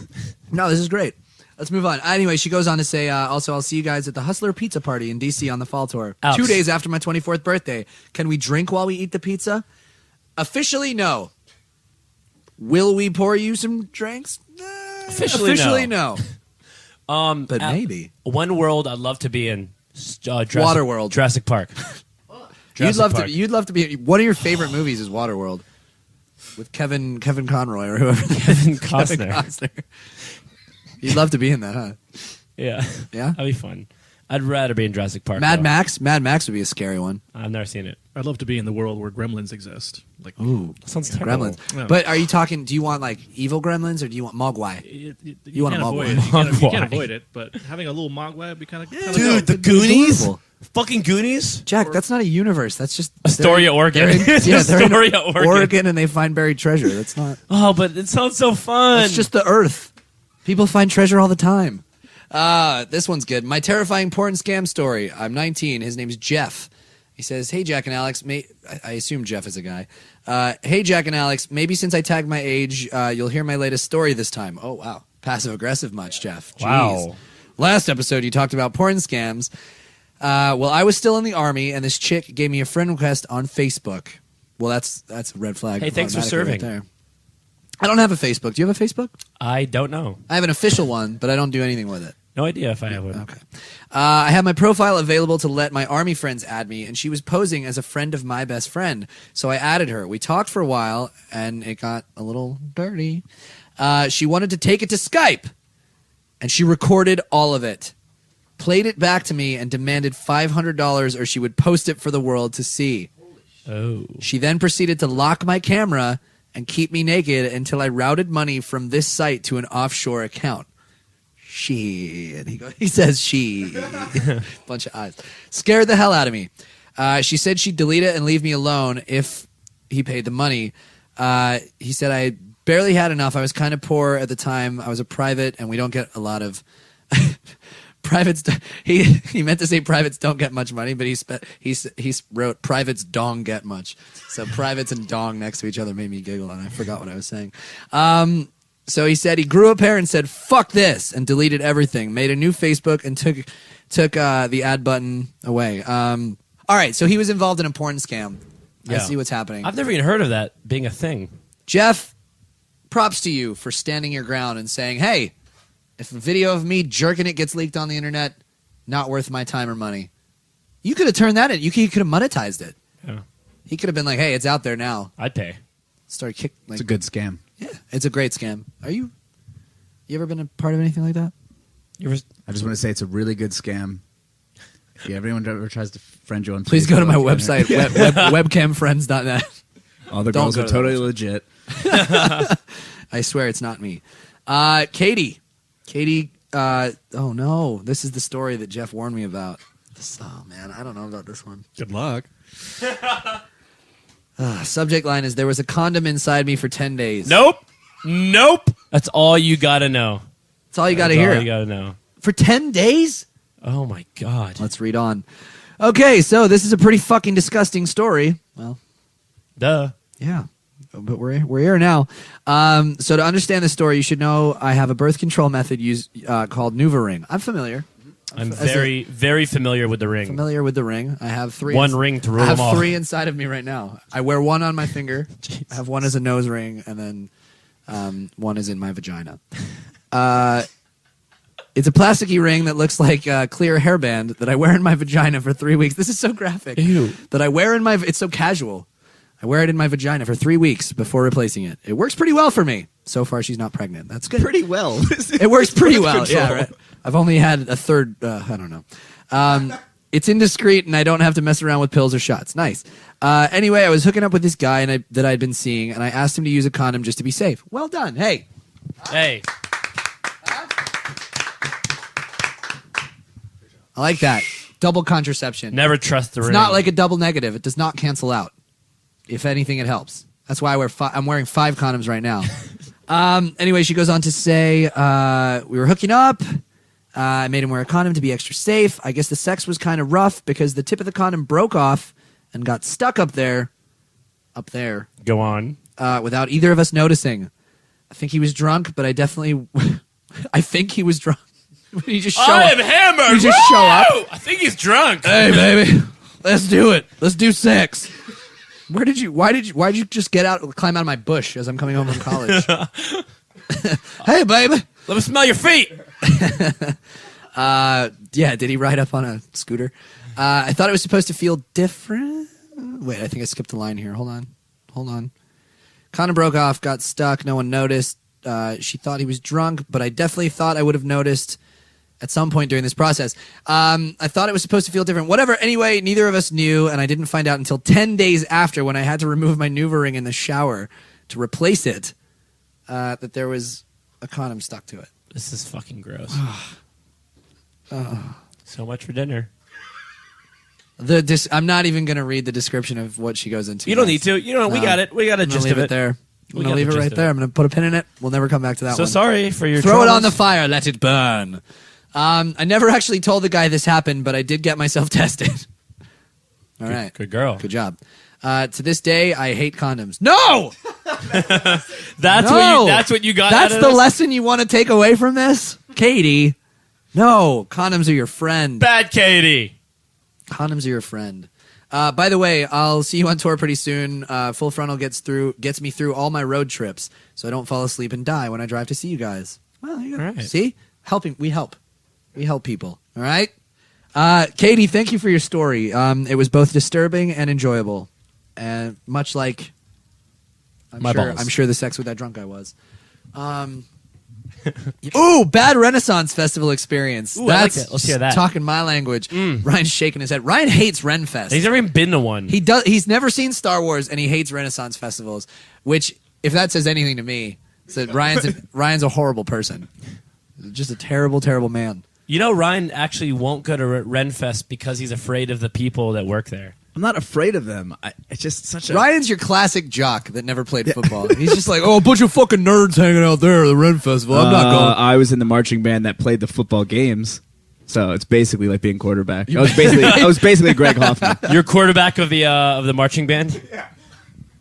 A: No, this is great. Let's move on. Anyway, she goes on to say, also, I'll see you guys at the Hustler Pizza Party in D.C. on the fall tour.
F: Alex.
A: 2 days after my 24th birthday. Can we drink while we eat the pizza? Officially, no. Will we pour you some drinks? Officially, no. But maybe.
F: One world I'd love to be in.
A: Waterworld.
F: Jurassic Park.
A: You'd love to be. One of your favorite movies is Waterworld, with Kevin Conroy or whoever.
F: Kevin Costner.
A: You'd love to be in that, huh?
F: Yeah.
A: Yeah?
F: That'd be fun. I'd rather be in Jurassic Park.
A: Mad
F: though.
A: Max would be a scary one.
F: I've never seen it.
H: I'd love to be in the world where gremlins exist. Like,
A: Ooh,
F: That sounds terrible.
A: Gremlins.
H: Yeah.
A: But are you talking? Do you want like evil gremlins or do you want Mogwai?
H: you
A: want a
H: can't avoid
A: Mogwai.
H: it. You can't
F: Mogwai.
H: avoid it, but having a little Mogwai would be kind of
F: Dude, the Goonies? Fucking Goonies?
A: Jack, that's not a universe. That's just
F: Astoria, Oregon. It's
A: they're in
F: Astoria, Oregon.
A: and they find buried treasure. That's not.
F: Oh, but it sounds so fun.
A: It's just the Earth. People find treasure all the time. This one's good. My terrifying porn scam story. I'm 19. His name's Jeff. He says, "Hey, Jack and Alex." I assume Jeff is a guy. Hey, Jack and Alex. Maybe since I tagged my age, you'll hear my latest story this time. Oh, wow. Passive aggressive much, Jeff. Jeez.
F: Wow.
A: Last episode, you talked about porn scams. Well, I was still in the Army, and this chick gave me a friend request on Facebook. Well, that's a red flag.
F: Hey, thanks for
A: automatically
F: serving.
A: right there. I don't have a Facebook. Do you have a Facebook?
F: I don't know.
A: I have an official one, but I don't do anything with it.
F: No idea if I have one.
A: Okay. I had my profile available to let my Army friends add me, and she was posing as a friend of my best friend. So I added her. We talked for a while, and it got a little dirty. She wanted to take it to Skype, and she recorded all of it, played it back to me, and demanded $500 or she would post it for the world to see.
F: Oh.
A: She then proceeded to lock my camera and keep me naked until I routed money from this site to an offshore account. And he says she. Bunch of eyes. Scared the hell out of me. She said she'd delete it and leave me alone if he paid the money. He said I barely had enough. I was kind of poor at the time. I was a private, and we don't get a lot of privates. He meant to say privates don't get much money, but he wrote privates dong get much. So privates and dong next to each other made me giggle, and I forgot what I was saying. So he said he grew up here and said, fuck this, and deleted everything, made a new Facebook, and took the add button away. All right, so he was involved in a porn scam.
F: Yeah.
A: I see what's happening.
F: I've never even heard of that being a thing.
A: Jeff, props to you for standing your ground and saying, hey, if a video of me jerking it gets leaked on the internet, not worth my time or money. You could have turned that in. You could have monetized it.
F: Yeah.
A: He could have been like, hey, it's out there now.
F: I'd pay.
A: Start kick. Like,
D: It's a good scam.
A: Yeah, it's a great scam. You ever been a part of anything like that?
D: I just want to say it's a really good scam. Yeah, everyone ever tries to friend you on
A: Please go to my
D: Facebook,
A: website, webcamfriends.net.
D: All the
A: Don't
D: girls
A: go
D: are
A: to
D: totally legit.
A: I swear it's not me. Katie, oh no, this is the story that Jeff warned me about. Oh man, I don't know about this one.
H: good luck.
A: Subject line is, there was a condom inside me for 10 days.
F: Nope. That's all you gotta know.
A: That's all you got to
F: That's
A: hear.
F: all you gotta know.
A: For 10 days?
F: Oh my god.
A: Let's read on. Okay, so this is a pretty fucking disgusting story. Well,
F: Duh.
A: yeah, but we're here now. So to understand the story, you should know I have a birth control method called NuvaRing. I'm familiar.
F: I'm very familiar with the ring.
A: Familiar with the ring. I have three.
F: One ring to rule
A: I have
F: them all.
A: 3 inside of me right now. I wear one on my finger. I have one as a nose ring, and then one is in my vagina. It's a plasticky ring that looks like a clear hairband that I wear in my vagina for 3 weeks. This is so graphic.
F: Ew.
A: That I wear in my. It's so casual. I wear it in my vagina for 3 weeks before replacing it. It works pretty well for me. So far, she's not pregnant. That's good.
D: Pretty well.
A: It works pretty well. Yeah, right. I've only had a third. I don't know. It's indiscreet, and I don't have to mess around with pills or shots. Nice. Anyway, I was hooking up with this guy that I'd been seeing, and I asked him to use a condom just to be safe. Well done. Hey.
F: Hey.
A: I like that. Double contraception.
F: Never trust the ring.
A: It's not like a double negative. It does not cancel out. If anything, it helps. That's why I'm wearing 5 condoms right now. Anyway, she goes on to say, we were hooking up. I made him wear a condom to be extra safe. I guess the sex was kind of rough because the tip of the condom broke off and got stuck up there,
F: Go on.
A: without either of us noticing. I think he was drunk, but I think he was drunk. You just show
F: I
A: up.
F: am hammered.
A: You just show up.
F: Woo! I think he's drunk.
A: Hey, baby, let's do it. Let's do sex. Why did you just get out, climb out of my bush as I'm coming home from college? Hey, baby.
F: Let me smell your feet.
A: Yeah, did he ride up on a scooter? I thought it was supposed to feel different. Wait, I think I skipped a line here. Hold on. Kind of broke off, got stuck. No one noticed. She thought he was drunk, but I definitely thought I would have noticed at some point during this process. I thought it was supposed to feel different. Whatever. Anyway, neither of us knew, and I didn't find out until 10 days after when I had to remove my Nuva ring in the shower to replace it, that there was a condom stuck to it.
F: This is fucking gross. So much for dinner.
A: I'm not even going to read the description of what she goes into.
F: You don't need to. You know, we got it. We got a
A: I'm gonna
F: gist
A: leave
F: of
A: it there. I'm
F: We
A: going to
F: got
A: leave
F: the
A: it
F: gist
A: right
F: of
A: there.
F: it.
A: I'm going to put a pin in it. We'll never come back to that
F: So
A: one.
F: sorry for your
A: Throw it on
F: traumas.
A: the fire. Let it burn. I never actually told the guy this happened, but I did get myself tested. All right.
F: Good girl.
A: Good job. To this day, I hate condoms. No!
F: That's what you got.
A: That's
F: out of
A: the
F: this?
A: lesson you want to take away from this? Katie. No. Condoms are your friend.
F: Bad Katie.
A: Condoms are your friend. By the way, I'll see you on tour pretty soon. Full Frontal gets me through all my road trips, so I don't fall asleep and die when I drive to see you guys. Well, you go.
F: All right.
A: See? We help people. All right? Katie, thank you for your story. It was both disturbing and enjoyable. And much like I'm sure the sex with that drunk guy was. Ooh, bad Renaissance Festival experience.
F: Ooh, I like
A: That's
F: that. Let's hear that.
A: talking my language. Ryan's shaking his head. Ryan hates Ren Fest.
F: He's never even been to one.
A: He's never seen Star Wars, and he hates Renaissance festivals. Which, if that says anything to me, it's that Ryan's a horrible person. Just a terrible, terrible man.
F: You know, Ryan actually won't go to Ren Fest because he's afraid of the people that work there.
D: I'm not afraid of them. It's just such a...
A: Ryan's your classic jock that never played football. He's just like, oh, a bunch of fucking nerds hanging out there at the Ren Festival. I'm not going.
D: I was in the marching band that played the football games, so it's basically like being quarterback. I was basically Greg Hoffman,
F: You're quarterback of the marching band.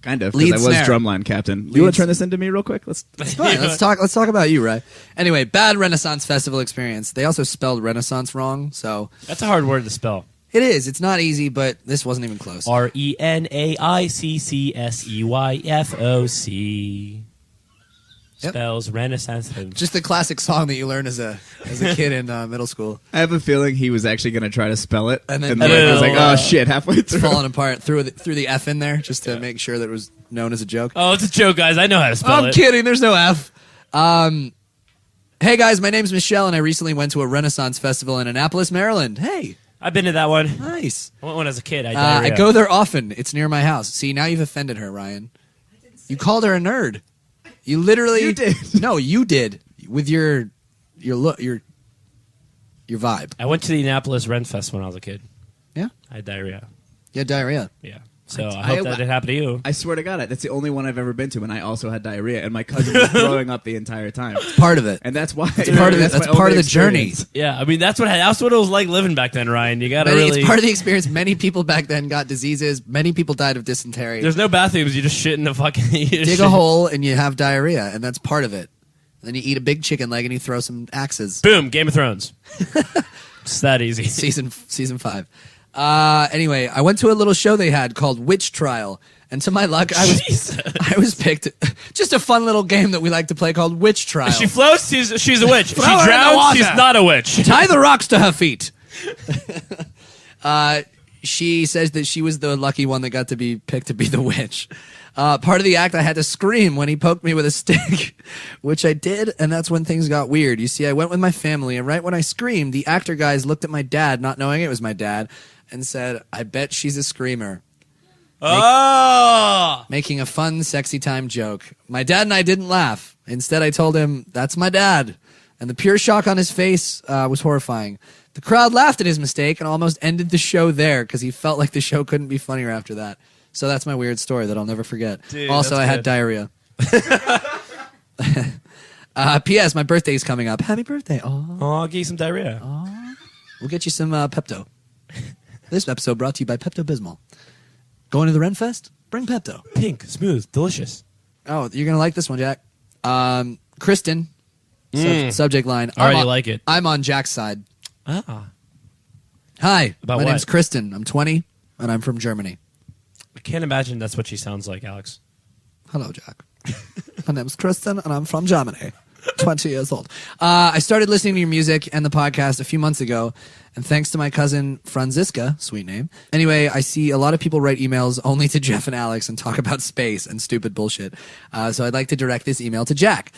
D: kind of.
A: Lead
D: Because I was
A: snare.
D: drumline captain. You want to turn this into me real quick? Let's.
A: Fine, let's talk about you, Ryan. Anyway, bad Renaissance Festival experience. They also spelled Renaissance wrong, so
F: That's a hard word to spell.
A: it is. It's not easy, but this wasn't even close.
F: RENAICCSEYFOC.
A: Yep.
F: Spells Renaissance.
A: Just the classic song that you learn as a kid in middle school.
D: I have a feeling he was actually going to try to spell it,
A: And
D: and
A: then-
D: then I was like, "Oh shit!" Halfway through,
A: Falling apart. Threw the F in there just to make sure that it was known as a joke.
F: Oh, it's a joke, guys. I know how to spell
A: I'm
F: it.
A: kidding. There's no F. Hey guys, my name's Michelle, and I recently went to a Renaissance festival in Annapolis, Maryland. Hey,
F: I've been to that one.
A: nice.
F: I went when I was a kid.
A: I
F: diarrhea.
A: go there often. It's near my house. See, now you've offended her, Ryan. You called her a nerd. You literally
D: You did.
A: No, you did with your look, your vibe.
F: I went to the Annapolis Ren Fest when I was a kid.
A: Yeah,
F: I had diarrhea.
A: you had diarrhea.
F: Yeah. So I hope that didn't happen to you.
D: I swear to God, that's the only one I've ever been to, and I also had diarrhea, and my cousin was throwing up the entire time,
A: Part of it.
D: and that's why
A: It's part of it. That's
D: my
A: part of
D: only
A: the journey.
D: experience.
F: Yeah, I mean that's what it was like living back then, Ryan. You gotta really.
A: It's part of the experience. Many people back then got diseases. Many people died of dysentery.
F: There's no bathrooms. You just shit in the fucking.
A: Dig a hole and you have diarrhea, and that's part of it. And then you eat a big chicken leg and you throw some axes.
F: Boom! Game of Thrones. It's that easy.
A: Season 5. Anyway, I went to a little show they had called Witch Trial, and to my luck,
F: Jesus.
A: I was picked. Just a fun little game that we like to play called Witch Trial.
F: She floats. She's a witch. If
A: Throw her in
F: she
A: the
F: drowns.
A: water.
F: She's not a witch.
A: Tie the rocks to her feet. She says that she was the lucky one that got to be picked to be the witch. Part of the act, I had to scream when he poked me with a stick, which I did, and that's when things got weird. You see, I went with my family, and right when I screamed, the actor guys looked at my dad, not knowing it was my dad, and said, "I bet she's a screamer,"
F: Oh.
A: making a fun, sexy time joke. My dad and I didn't laugh. Instead, I told him, "That's my dad," and the pure shock on his face was horrifying. The crowd laughed at his mistake and almost ended the show there because he felt like the show couldn't be funnier after that. So that's my weird story that I'll never forget.
F: Dude,
A: also,
F: that's
A: I had
F: good.
A: diarrhea. P.S. My birthday's coming up. Happy birthday. Oh,
F: I'll give you some diarrhea.
A: we'll get you some Pepto. This episode brought to you by Pepto-Bismol. Going to the Ren Fest? Bring Pepto.
F: Pink, smooth, delicious.
A: Oh, you're going to like this one, Jack. Kristen, Subject line.
F: I already like it.
A: I'm on Jack's side.
F: Ah.
A: Hi,
F: About
A: my
F: what?
A: name's Kristen. I'm 20, and I'm from Germany.
F: I can't imagine that's what she sounds like, Alex.
A: Hello, Jack. My name's Kristen, and I'm from Germany. 20 years old. I started listening to your music and the podcast a few months ago, and thanks to my cousin Franziska, sweet name. Anyway, I see a lot of people write emails only to Jeff and Alex and talk about space and stupid bullshit. So I'd like to direct this email to Jack.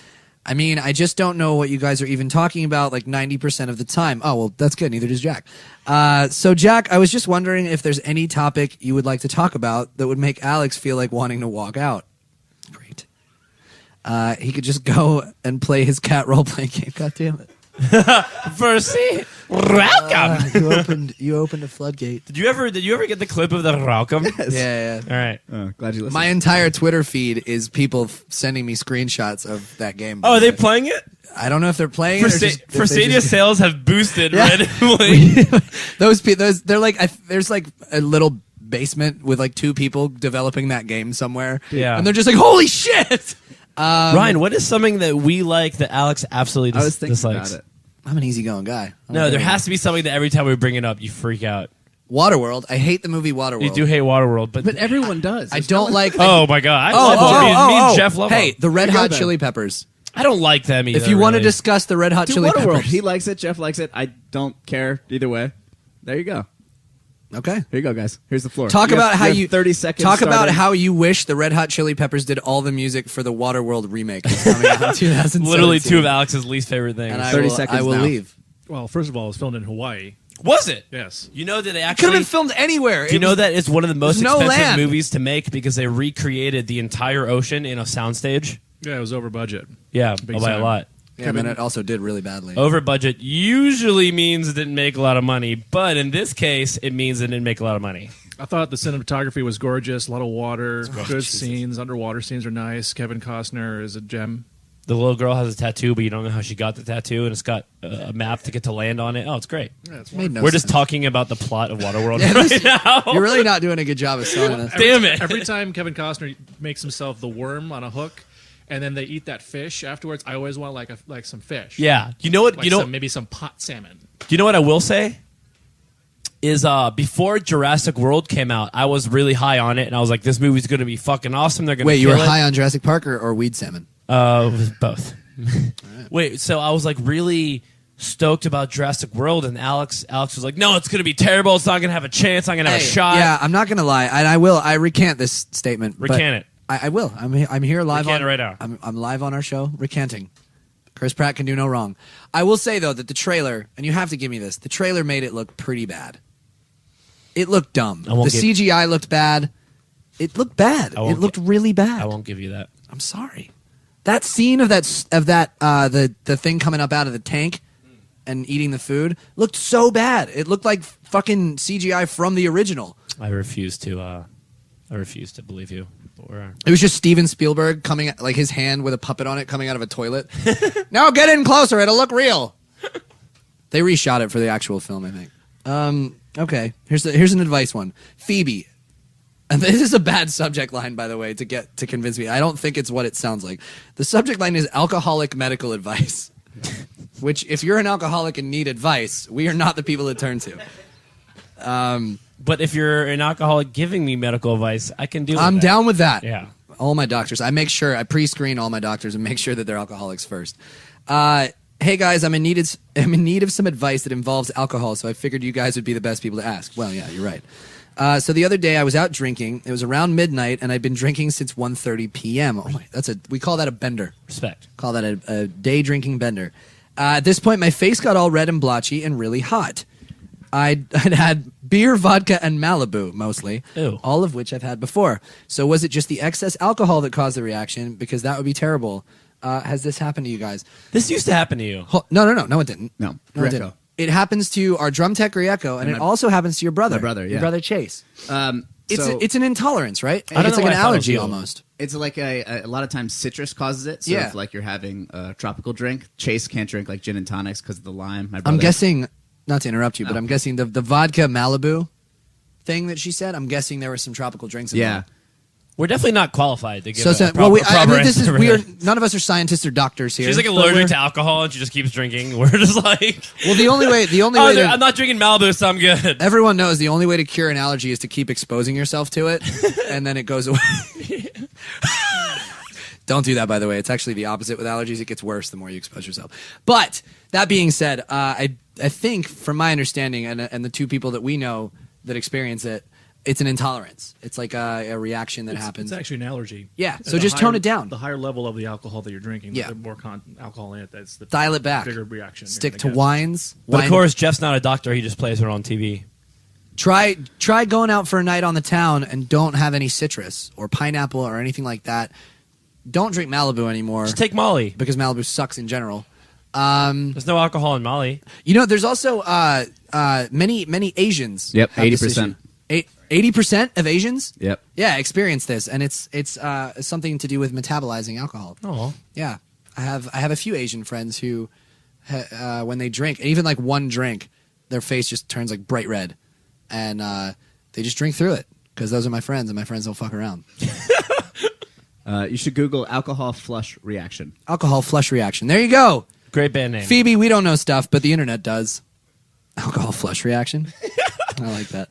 A: I mean, I just don't know what you guys are even talking about like 90% of the time. Oh, well, that's good. Neither does Jack. So, Jack, I was just wondering if there's any topic you would like to talk about that would make Alex feel like wanting to walk out. Great. He could just go and play his cat role-playing game. God damn it.
F: Versi, welcome.
A: You opened a floodgate.
F: Did you ever get the clip of the welcome?
A: Yeah.
F: All right.
D: Oh, glad you listened.
A: My entire Twitter feed is people sending me screandshots of that game.
F: Oh, are they playing it?
A: I don't know if they're playing it or just...
F: For Stadia sales have boosted
A: Yeah.
F: randomly.
A: those they're like... there's like a little basement with like two people developing that game somewhere.
F: Yeah.
A: And they're just like, holy shit!
F: Ryan, what is something that we like that Alex absolutely
D: I was thinking
F: dislikes?
D: about it.
A: I'm an easygoing guy.
F: No, there has to be something that every time we bring it up, you freak out.
A: Waterworld. I hate the movie Waterworld.
F: You do hate Waterworld,
D: But everyone does.
A: I don't like...
F: Oh my god! I love Waterworld. Me and Jeff love
A: Hey,
F: them.
A: the Red
D: You go
A: Hot
D: then.
A: Chili Peppers.
F: I don't like them either.
A: If you want to
F: really.
A: discuss the Red Hot
D: Do
A: Chili
D: Waterworld.
A: Peppers...
D: He likes it. Jeff likes it. I don't care either way. There you go.
A: Okay.
D: Here you go, guys. Here's the floor.
A: Talk
D: You
A: about
D: have-
A: how
D: have
A: you
D: 30 seconds.
A: Talk about
D: starting.
A: how you wish the Red Hot Chili Peppers did all the music for the Waterworld remake that's coming out in 2017.
F: literally two of Alex's least favorite things.
A: And I
D: 30
A: will,
D: seconds
A: I will
D: now.
A: leave.
H: Well, first of all, it was filmed in Hawaii.
F: Was it?
H: Yes.
F: You know that they
A: Could have
F: actually.
A: been filmed anywhere.
F: Do you know that it's one of the most
A: There's no
F: expensive
A: land.
F: movies to make because they recreated the entire ocean in a soundstage?
H: Yeah, it was over budget.
F: Yeah,
H: Big
F: by a
H: time.
F: lot.
A: Yeah, and then it also did really badly.
F: Over budget usually means it didn't make a lot of money, but in this case, it means it didn't make a lot of money.
H: I thought the cinematography was gorgeous. A lot of water, good scenes. Underwater scenes are nice. Kevin Costner is a gem.
F: The little girl has a tattoo, but you don't know how she got the tattoo, and it's got a map to get to land on it. Oh, it's great.
H: Yeah, it's
A: Made no
F: We're just
A: sense.
F: talking about the plot of Waterworld
A: Yeah,
F: right
A: this-
F: now.
A: You're really not doing a good job of selling this.
F: Damn it.
H: Every time Kevin Costner makes himself the worm on a hook, and then they eat that fish afterwards, I always want like some fish.
F: Yeah. You know what?
H: Like
F: You know.
H: maybe some pot salmon.
F: You know what I will say is before Jurassic World came out, I was really high on it, and I was like, "This movie's going to be fucking awesome." They're going to
A: Wait, you were
F: kill it.
A: high on Jurassic Park or weed salmon?
F: Both. Wait, so I was like really stoked about Jurassic World, and Alex was like, "No, it's going to be terrible. It's not going to have a chance. I'm going to have a shot."
A: Yeah, I'm not going to lie. And I will. I recant this statement. but
F: Recant it.
A: I will. I'm here live
F: Recant
A: on
F: it right now.
A: I'm live on our show recanting. Chris Pratt can do no wrong. I will say though that the trailer, and you have to give me this, the trailer made it look pretty bad. It looked dumb. The
F: I won't
A: CGI looked bad. It looked bad.
F: I won't
A: It looked really bad.
F: I won't give you that.
A: I'm sorry. That scene of the thing coming up out of the tank and eating the food looked so bad. It looked like fucking CGI from the original.
F: I refuse to believe you.
A: It was just Steven Spielberg coming, like his hand with a puppet on it coming out of a toilet. Now get in closer. It'll look real. They reshot it for the actual film, I think. Okay. Here's an advice one. Phoebe. And this is a bad subject line, by the way, to convince me. I don't think it's what it sounds like. The subject line is alcoholic medical advice. Which, if you're an alcoholic and need advice, we are not the people to turn to.
F: But if you're an alcoholic giving me medical advice, I can do.
A: I'm down with that.
F: Yeah.
A: All my doctors. I pre-screen all my doctors and make sure that they're alcoholics first. Hey guys, I'm in need of some advice that involves alcohol, so I figured you guys would be the best people to ask. Well, yeah, you're right. So the other day I was out drinking. It was around midnight, and I'd been drinking since 1:30 p.m. Oh, we call that a bender.
F: Respect.
A: Call that a day drinking bender. At this point, my face got all red and blotchy and really hot. I'd had beer, vodka, and Malibu, mostly,
F: Ew.
A: all of which I've had before. So was it just the excess alcohol that caused the reaction? Because that would be terrible. Has this happened to you guys?
F: This used to happen to you.
A: No, it didn't.
D: No,
A: it
D: Rieko.
A: didn't. It happens to our drum tech Rieko, and it also happens to your brother.
D: My brother, yeah.
A: Your brother Chase.
D: So
A: It's an intolerance, right?
F: I don't
A: It's
F: know
A: like
F: why
A: an
F: I thought it was
A: allergy
F: you.
A: almost.
D: it's like a lot of times citrus causes it. So
A: Yeah.
D: if like you're having a tropical drink, Chase can't drink like gin and tonics because of the lime. My brother,
A: I'm guessing, not to interrupt you, but
D: No.
A: I'm guessing the vodka Malibu thing that she said, I'm guessing there were some tropical drinks in
D: Yeah.
F: We're definitely not qualified to give
A: So,
F: a
A: well,
F: proper, proper
A: this is
F: answer.
A: none of us are scientists or doctors here.
F: She's like
A: but
F: allergic to alcohol and she just keeps drinking. We're just like,
A: well, the only way
F: I'm not drinking Malibu, so I'm good.
A: everyone knows the only way to cure an allergy is to keep exposing yourself to it, and then it goes away. Don't do that, by the way. It's actually the opposite with allergies. It gets worse the more you expose yourself. But that being said, I think, from my understanding, and the two people that we know that experience it, it's an intolerance. It's like a reaction that happens.
H: It's actually an allergy.
A: Yeah,
H: And
A: so
H: the
A: just tone it down.
H: The higher level of the alcohol that you're drinking,
A: Yeah.
H: the more alcohol in it, that's the
A: Dial it back.
H: bigger reaction.
A: Stick
H: you're
A: to
H: gonna get.
A: wines.
F: But
A: Wine-
F: of course, Jeff's not a doctor. He just plays her on TV.
A: Try going out for a night on the town and don't have any citrus or pineapple or anything like that. Don't drink Malibu anymore
F: Just take Molly.
A: because Malibu sucks in general.
F: There's no alcohol in Molly.
A: You know, there's also many Asians.
D: Yep,
A: have this
D: 80%.
A: issue. 80% of Asians.
D: Yep.
A: Yeah, experience this, and it's something to do with metabolizing alcohol.
F: Oh,
A: Yeah, I have a few Asian friends who, when they drink, even like one drink, their face just turns like bright red, and they just drink through it because those are my friends, and my friends don't fuck around.
D: You should Google alcohol flush reaction.
A: Alcohol flush reaction. There you go,
F: great band name.
A: Phoebe. We don't know stuff, but the internet does. Alcohol flush reaction. I like that.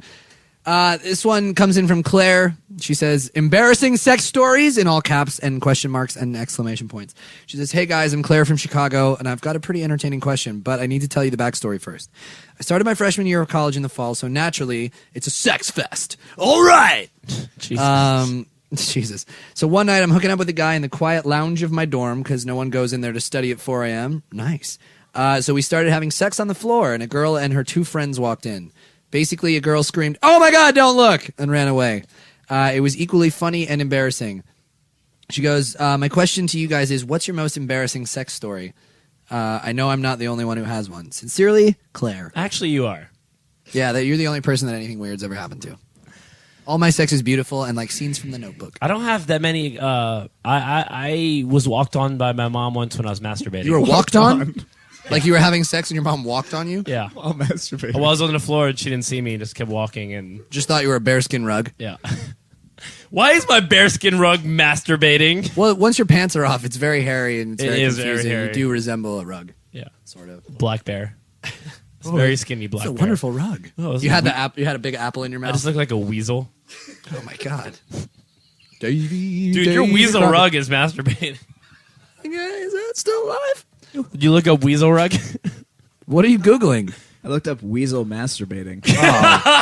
A: This one comes in from Claire. She says, embarrassing sex stories in all caps and question marks and exclamation points. She says, hey guys, I'm Claire from Chicago, and I've got a pretty entertaining question, but I need to tell you the backstory first. I started my freshman year of college in the fall, so naturally, it's a sex fest. All right!
F: Jesus.
A: Jesus. So one night, I'm hooking up with a guy in the quiet lounge of my dorm because no one goes in there to study at 4 a.m. Nice. So we started having sex on the floor, and a girl and her two friends walked in. Basically, a girl screamed, "Oh my God, don't look!" and ran away. It was equally funny and embarrassing. She goes, my question to you guys is, what's your most embarrassing sex story? I know I'm not the only one who has one. Sincerely, Claire.
F: Actually, you are.
A: Yeah, that you're the only person that anything weird's ever happened to. All my sex is beautiful and like scenes from The Notebook.
F: I don't have that many. I was walked on by my mom once when I was masturbating.
A: You were walked on? Like you were having sex and your mom walked on you?
F: Yeah.
D: I'll masturbate.
F: I was on the floor and she didn't see me and just kept walking and
A: Just thought you were a bearskin rug.
F: yeah. Why is my bearskin rug masturbating?
A: Well, once your pants are off, it's very hairy and it's
F: It
A: very
F: is very
A: confusing.
F: hairy.
A: You do resemble a rug,
F: Yeah.
A: sort of.
F: Black bear. It's very skinny black
A: It's a
F: bear.
A: wonderful rug.
F: Oh, it's
A: You
F: a
A: had
F: we-
A: you had a big apple in your
F: I
A: mouth.
F: just look like a weasel.
A: Oh my God.
F: Dude, your weasel rug is masturbating.
A: Yeah, is that still alive?
F: Did you look up weasel rug?
A: What are you Googling?
D: I looked up weasel masturbating.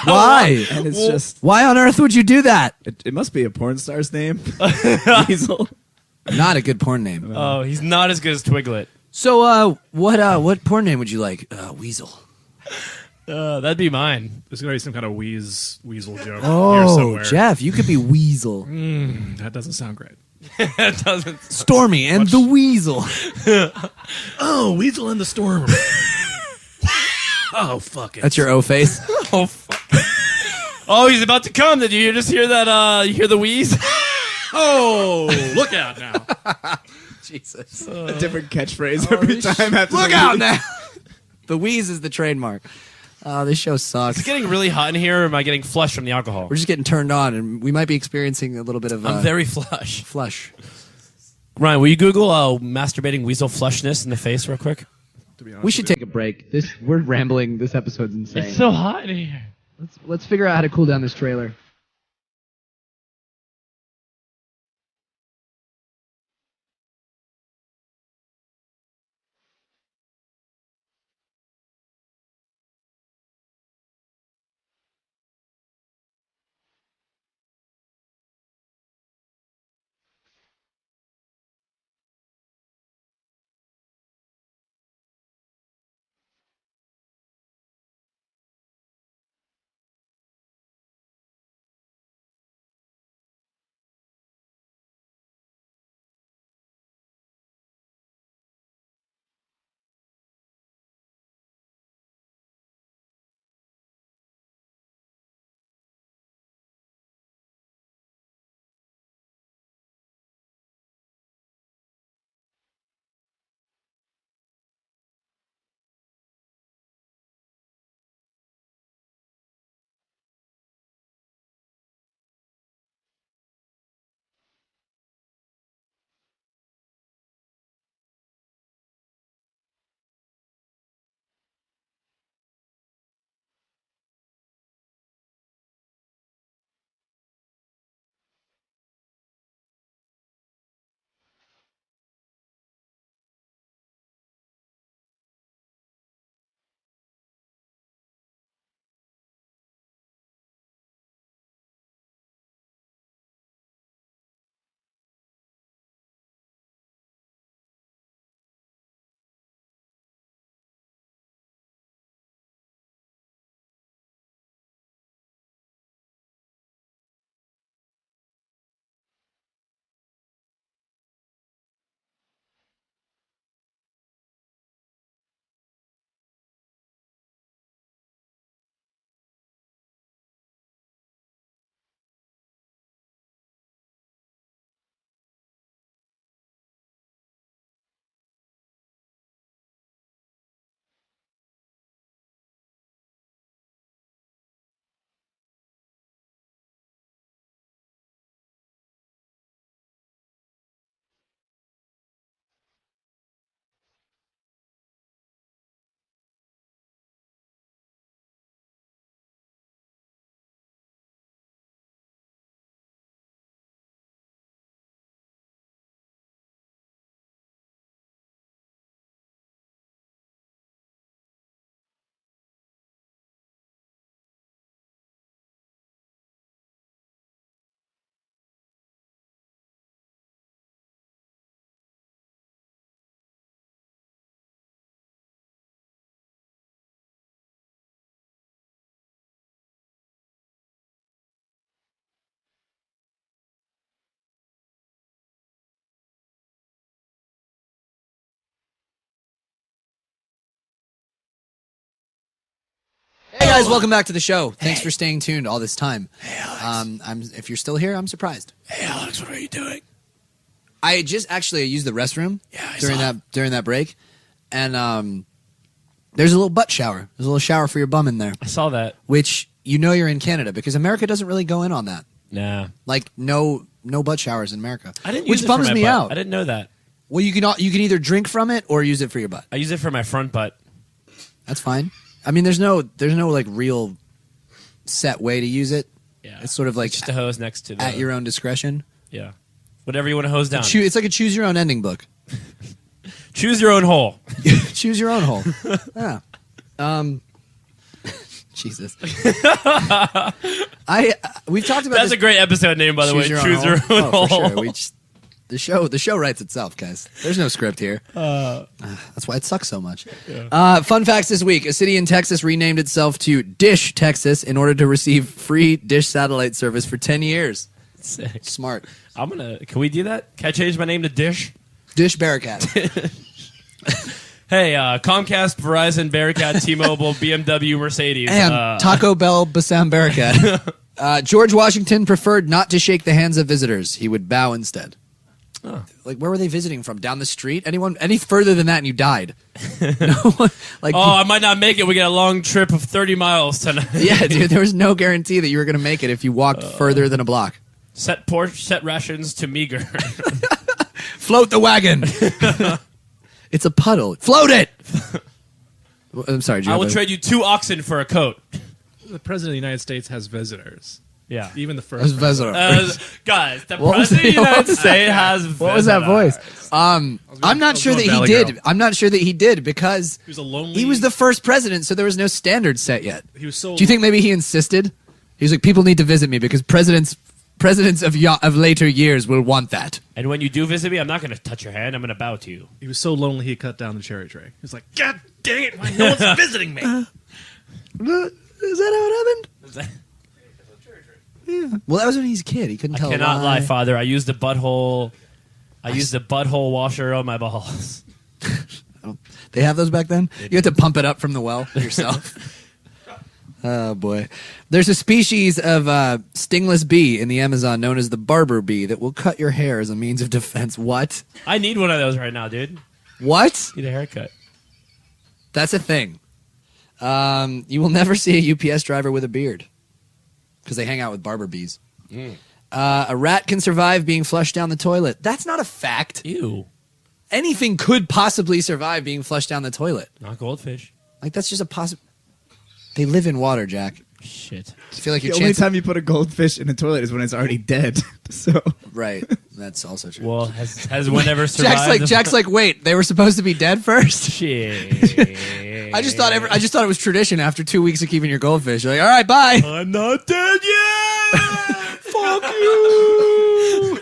A: Why?
D: And it's just,
A: Why on earth would you do that?
D: it must be a porn star's name. Weasel.
A: Not a good porn name.
F: Oh, he's not as good as Twiglet.
A: So, what porn name would you like? Weasel.
F: That'd be mine.
H: There's gonna be some kind of weasel joke here
A: Oh,
H: somewhere.
A: Jeff, you could be Weasel.
H: That doesn't sound great.
F: That doesn't.
A: Stormy and the Weasel.
H: Oh, weasel in the storm. Oh, fuck it.
A: That's your O face.
F: Oh, fuck. Oh, he's about to come. Did you just hear that? You hear the wheeze?
H: Oh, look out now.
A: Jesus.
D: A different catchphrase every time. After
A: Look
D: the
A: out
D: wheeze.
A: now. The wheeze is the trademark. This show sucks.
F: It's getting really hot in here. Or am I getting flushed from the alcohol?
A: We're just getting turned on, and we might be experiencing a little bit of
F: I'm very flush.
A: flush.
F: Ryan, will you Google masturbating weasel flushness in the face real quick?
H: To be honest
A: We
H: with
A: should
H: you.
A: take a break. We're rambling. This episode's insane.
F: It's so hot in here.
A: Let's figure out how to cool down this trailer. guys, welcome back to the show. Thanks for staying tuned all this time. Hey, Alex. If you're still here, I'm surprised.
F: Hey, Alex, what are you doing?
A: I just actually used the restroom during that break, and there's a little butt shower. There's a little shower for your bum in there,
F: I saw that.
A: which you're in Canada because America doesn't really go in on that.
F: Nah.
A: Like no butt showers in America.
F: I didn't
A: which
F: use it
A: bums
F: for my
A: me
F: butt.
A: out.
F: I didn't know that.
A: Well, you can either drink from it or use it for your butt.
F: I use it for my front butt.
A: That's fine. I mean, there's no like real set way to use it.
F: Yeah.
A: It's sort of like
F: Just a hose next to the...
A: at your own discretion.
F: Yeah. Whatever you want to hose down.
A: It's like a choose your own ending book.
F: Choose your own hole.
A: Choose your own hole. Yeah. Jesus. We've talked about
F: That's
A: this.
F: a great episode name, by the way. Choose your own hole.
A: For sure. The show writes itself, guys. There's no script here. That's why it sucks so much. Yeah. Fun facts this week. A city in Texas renamed itself to Dish, Texas, in order to receive free Dish satellite service for 10 years.
F: Sick.
A: Smart.
F: Can we do that? Can I change my name to Dish?
A: Dish Barakat.
F: Hey, Comcast, Verizon, Barakat, T-Mobile, BMW, Mercedes.
A: And Taco Bell, Bassam Barakat. George Washington preferred not to shake the hands of visitors. He would bow instead. Oh. Like, where were they visiting from? Down the street? Any further than that and you died? No one,
F: I might not make it. We got a long trip of 30 miles tonight.
A: Yeah, dude, there was no guarantee that you were going to make it if you walked further than a block.
F: Set rations to meager.
A: Float the wagon. It's a puddle. Float it. I'm sorry, Joe.
F: I will trade you 2 oxen for a coat.
H: The president of the United States has visitors.
F: Yeah.
H: Even the first.
A: Guys,
F: the president of the United States has visitors.
A: What was that voice? I'm not sure that he did. I'm not sure that he did because he was the first president, so there was no standard set yet.
H: He was so.
A: Do you think maybe he insisted? He was like, people need to visit me because presidents of later years will want that.
F: And when you do visit me, I'm not going to touch your hand. I'm going to bow to you.
H: He was so lonely he cut down the cherry tree. He was like, God dang it, why no one's visiting me?
A: Is that how it happened? Yeah. Well, that was when he was a kid. He couldn't tell.
F: I cannot lie, Father. I used the butthole. I used the butthole washer on my balls.
A: They have those back then. You had to pump it up from the well yourself. Oh boy! There's a species of stingless bee in the Amazon known as the barber bee that will cut your hair as a means of defense. What?
F: I need one of those right now, dude.
A: What?
F: Need a haircut.
A: That's a thing. You will never see a UPS driver with a beard because they hang out with barber bees. A rat can survive being flushed down the toilet. That's not a fact.
F: Ew.
A: Anything could possibly survive being flushed down the toilet.
F: Not goldfish.
A: Like, that's just a possible... They live in water, Jack.
F: Shit.
A: I feel like
D: The only time you put a goldfish in a toilet is when it's already dead. So
A: Right. That's also true.
F: Well, has one ever survived?
A: Jack's like, wait, they were supposed to be dead first?
F: Shit.
A: I just thought it was tradition after 2 weeks of keeping your goldfish. You're like, all right, bye.
F: I'm not dead yet.
A: Fuck you.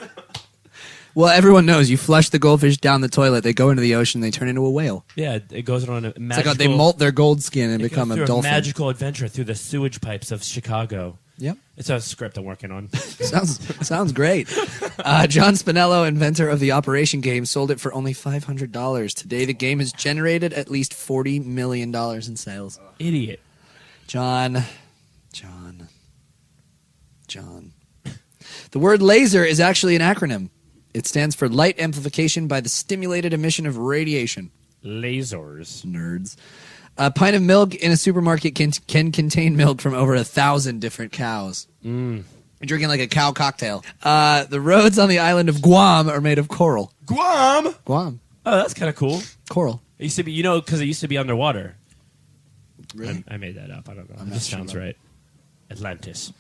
A: Well, everyone knows you flush the goldfish down the toilet, they go into the ocean, they turn into a whale.
F: Yeah, it goes on a magical...
A: It's like they molt their gold skin and become a dolphin.
F: A magical adventure through the sewage pipes of Chicago.
A: Yep.
F: It's a script I'm working on.
A: Sounds great. John Spinello, inventor of the Operation game, sold it for only $500. Today, the game has generated at least $40 million in sales.
F: Idiot.
A: John. The word laser is actually an acronym. It stands for light amplification by the stimulated emission of radiation.
F: Lasers.
A: Nerds. A pint of milk in a supermarket can contain milk from over 1,000 different cows. You're drinking like a cow cocktail. The roads on the island of Guam are made of coral.
F: Guam?
A: Guam.
F: Oh, that's kind of cool.
A: Coral.
F: It used to be, because it used to be underwater.
A: Really?
F: I made that up. I don't know.
A: I'm
F: This
A: not
F: sounds
A: sure.
F: right. Atlantis.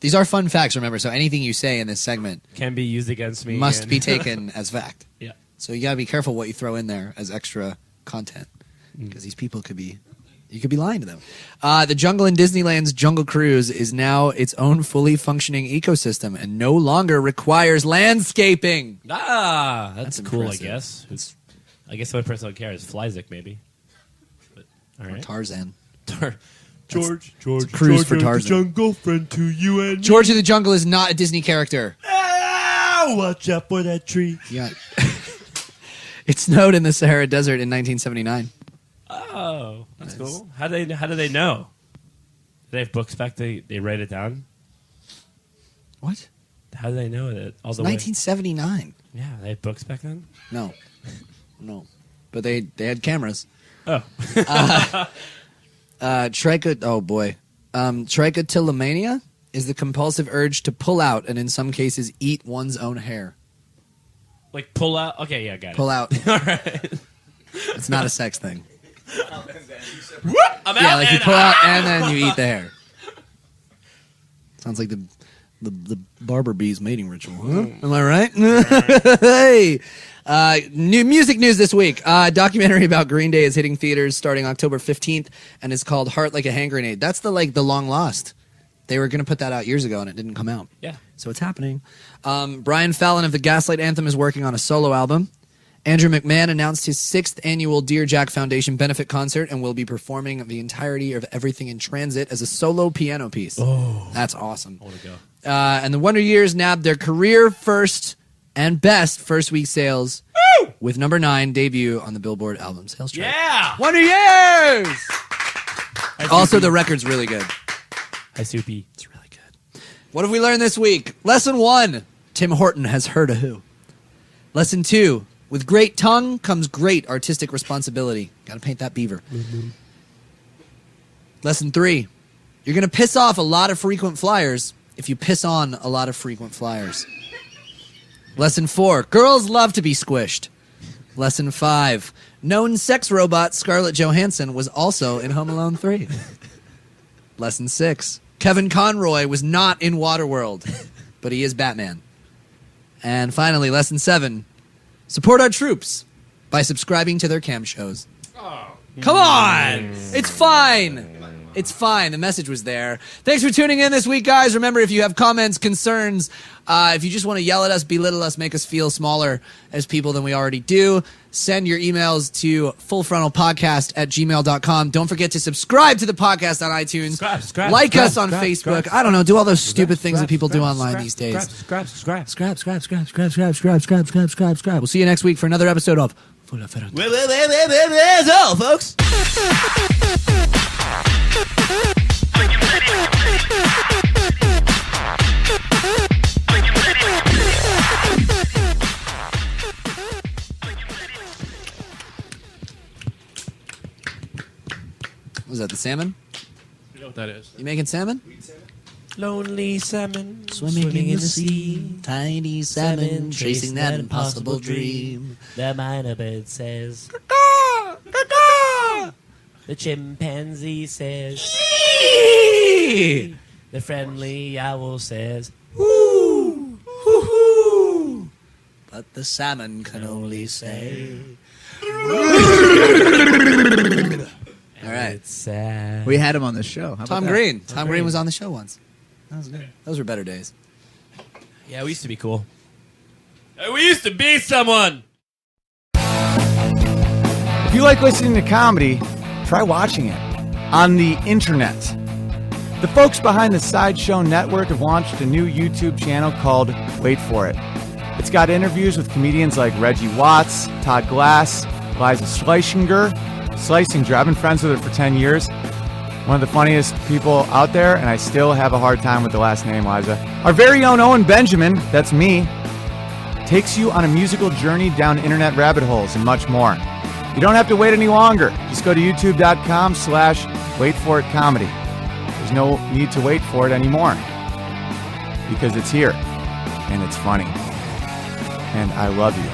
A: These are fun facts, remember, so anything you say in this segment
F: Can be used against me.
A: must be taken as fact.
F: Yeah.
A: So you gotta be careful what you throw in there as extra content. Because these people you could be lying to them. The jungle in Disneyland's Jungle Cruise is now its own fully functioning ecosystem and no longer requires landscaping.
F: That's cool,
A: impressive.
F: I guess. I guess the only person who cares is Flyzik, maybe. But, all
A: Or
F: right.
A: Tarzan.
F: George,
A: cruise for Tarzan.
F: jungle friend to you and
A: George of the Jungle is not a Disney character.
F: watch out for that tree.
A: Yeah. It snowed in the Sahara Desert in 1979.
F: Oh, that's cool. How do they know? they have books back? They write it down?
A: What?
F: How do they know that? All the
A: 1979.
F: way? Yeah, they had books back then?
A: No. But they had cameras.
F: Oh.
A: Trichotillomania is the compulsive urge to pull out and in some cases eat one's own hair.
F: Like pull out? Okay, yeah, got it.
A: Pull out.
F: All right.
A: It's not a sex thing.
F: I'm
A: Yeah,
F: out
A: like you
F: and
A: pull out and then you eat the hair. Sounds like the barber bee's mating ritual. Huh? Am I right? Hey. New music news this week. Documentary about Green Day is hitting theaters starting October 15th and is called Heart Like a Hand Grenade. That's the long lost. They were going to put that out years ago and it didn't come out.
F: Yeah.
A: So it's happening. Brian Fallon of the Gaslight Anthem is working on a solo album. Andrew McMahon announced his 6th annual Dear Jack Foundation benefit concert and will be performing the entirety of Everything in Transit as a solo piano piece. Oh. That's awesome.
F: I want to go.
A: And the Wonder Years nabbed their career first and best first week sales with number 9 debut on the Billboard album sales chart.
F: Yeah!
A: Wonder Years! Also, the record's really good.
F: Hi, Soupy.
A: It's really good. What have we learned this week? Lesson 1, Tim Horton has heard a who. Lesson 2, with great tongue comes great artistic responsibility. Gotta paint that beaver. Mm-hmm. Lesson 3, you're gonna piss off a lot of frequent flyers if you piss on a lot of frequent flyers. Lesson 4, girls love to be squished. Lesson 5, known sex robot Scarlett Johansson was also in Home Alone 3. Lesson 6, Kevin Conroy was not in Waterworld, but he is Batman. And finally, lesson 7, support our troops by subscribing to their cam shows. Oh. Come on! It's fine. It's fine. The message was there. Thanks for tuning in this week, guys. Remember, if you have comments, concerns, if you just want to yell at us, belittle us, make us feel smaller as people than we already do, send your emails to fullfrontalpodcast@gmail.com. Don't forget to subscribe to the podcast on iTunes.
F: Subscribe,
A: like us on Facebook. I don't know. Do all those stupid things that people do online these days.
F: Subscribe.
A: We'll see you next week for another episode of Full of Frontal.
F: That's all, folks.
A: Was that the salmon?
H: You know what that is?
A: You making salmon?
F: Lonely salmon
A: Swimming in the sea, tiny salmon chasing that impossible dream.
F: The minor bird says, the chimpanzee says, the friendly owl says,
A: But the salmon can only say. All right.
F: it's sad.
D: We had him on the show. How about
A: Tom
D: that?
A: Green. Tom Green was on the show once. That was good. Those were better days.
F: Yeah, we used to be cool. Hey, we used to be someone.
I: If you like listening to comedy, try watching it on the internet. The folks behind the Sideshow Network have launched a new YouTube channel called Wait For It. It's got interviews with comedians like Reggie Watts, Todd Glass, Liza Schlesinger. I've been friends with her for 10 years. One of the funniest people out there, and I still have a hard time with the last name, Liza. Our very own Owen Benjamin, that's me, takes you on a musical journey down internet rabbit holes and much more. You don't have to wait any longer. Just go to youtube.com/waitforitcomedy. There's no need to wait for it anymore because it's here and it's funny. And I love you.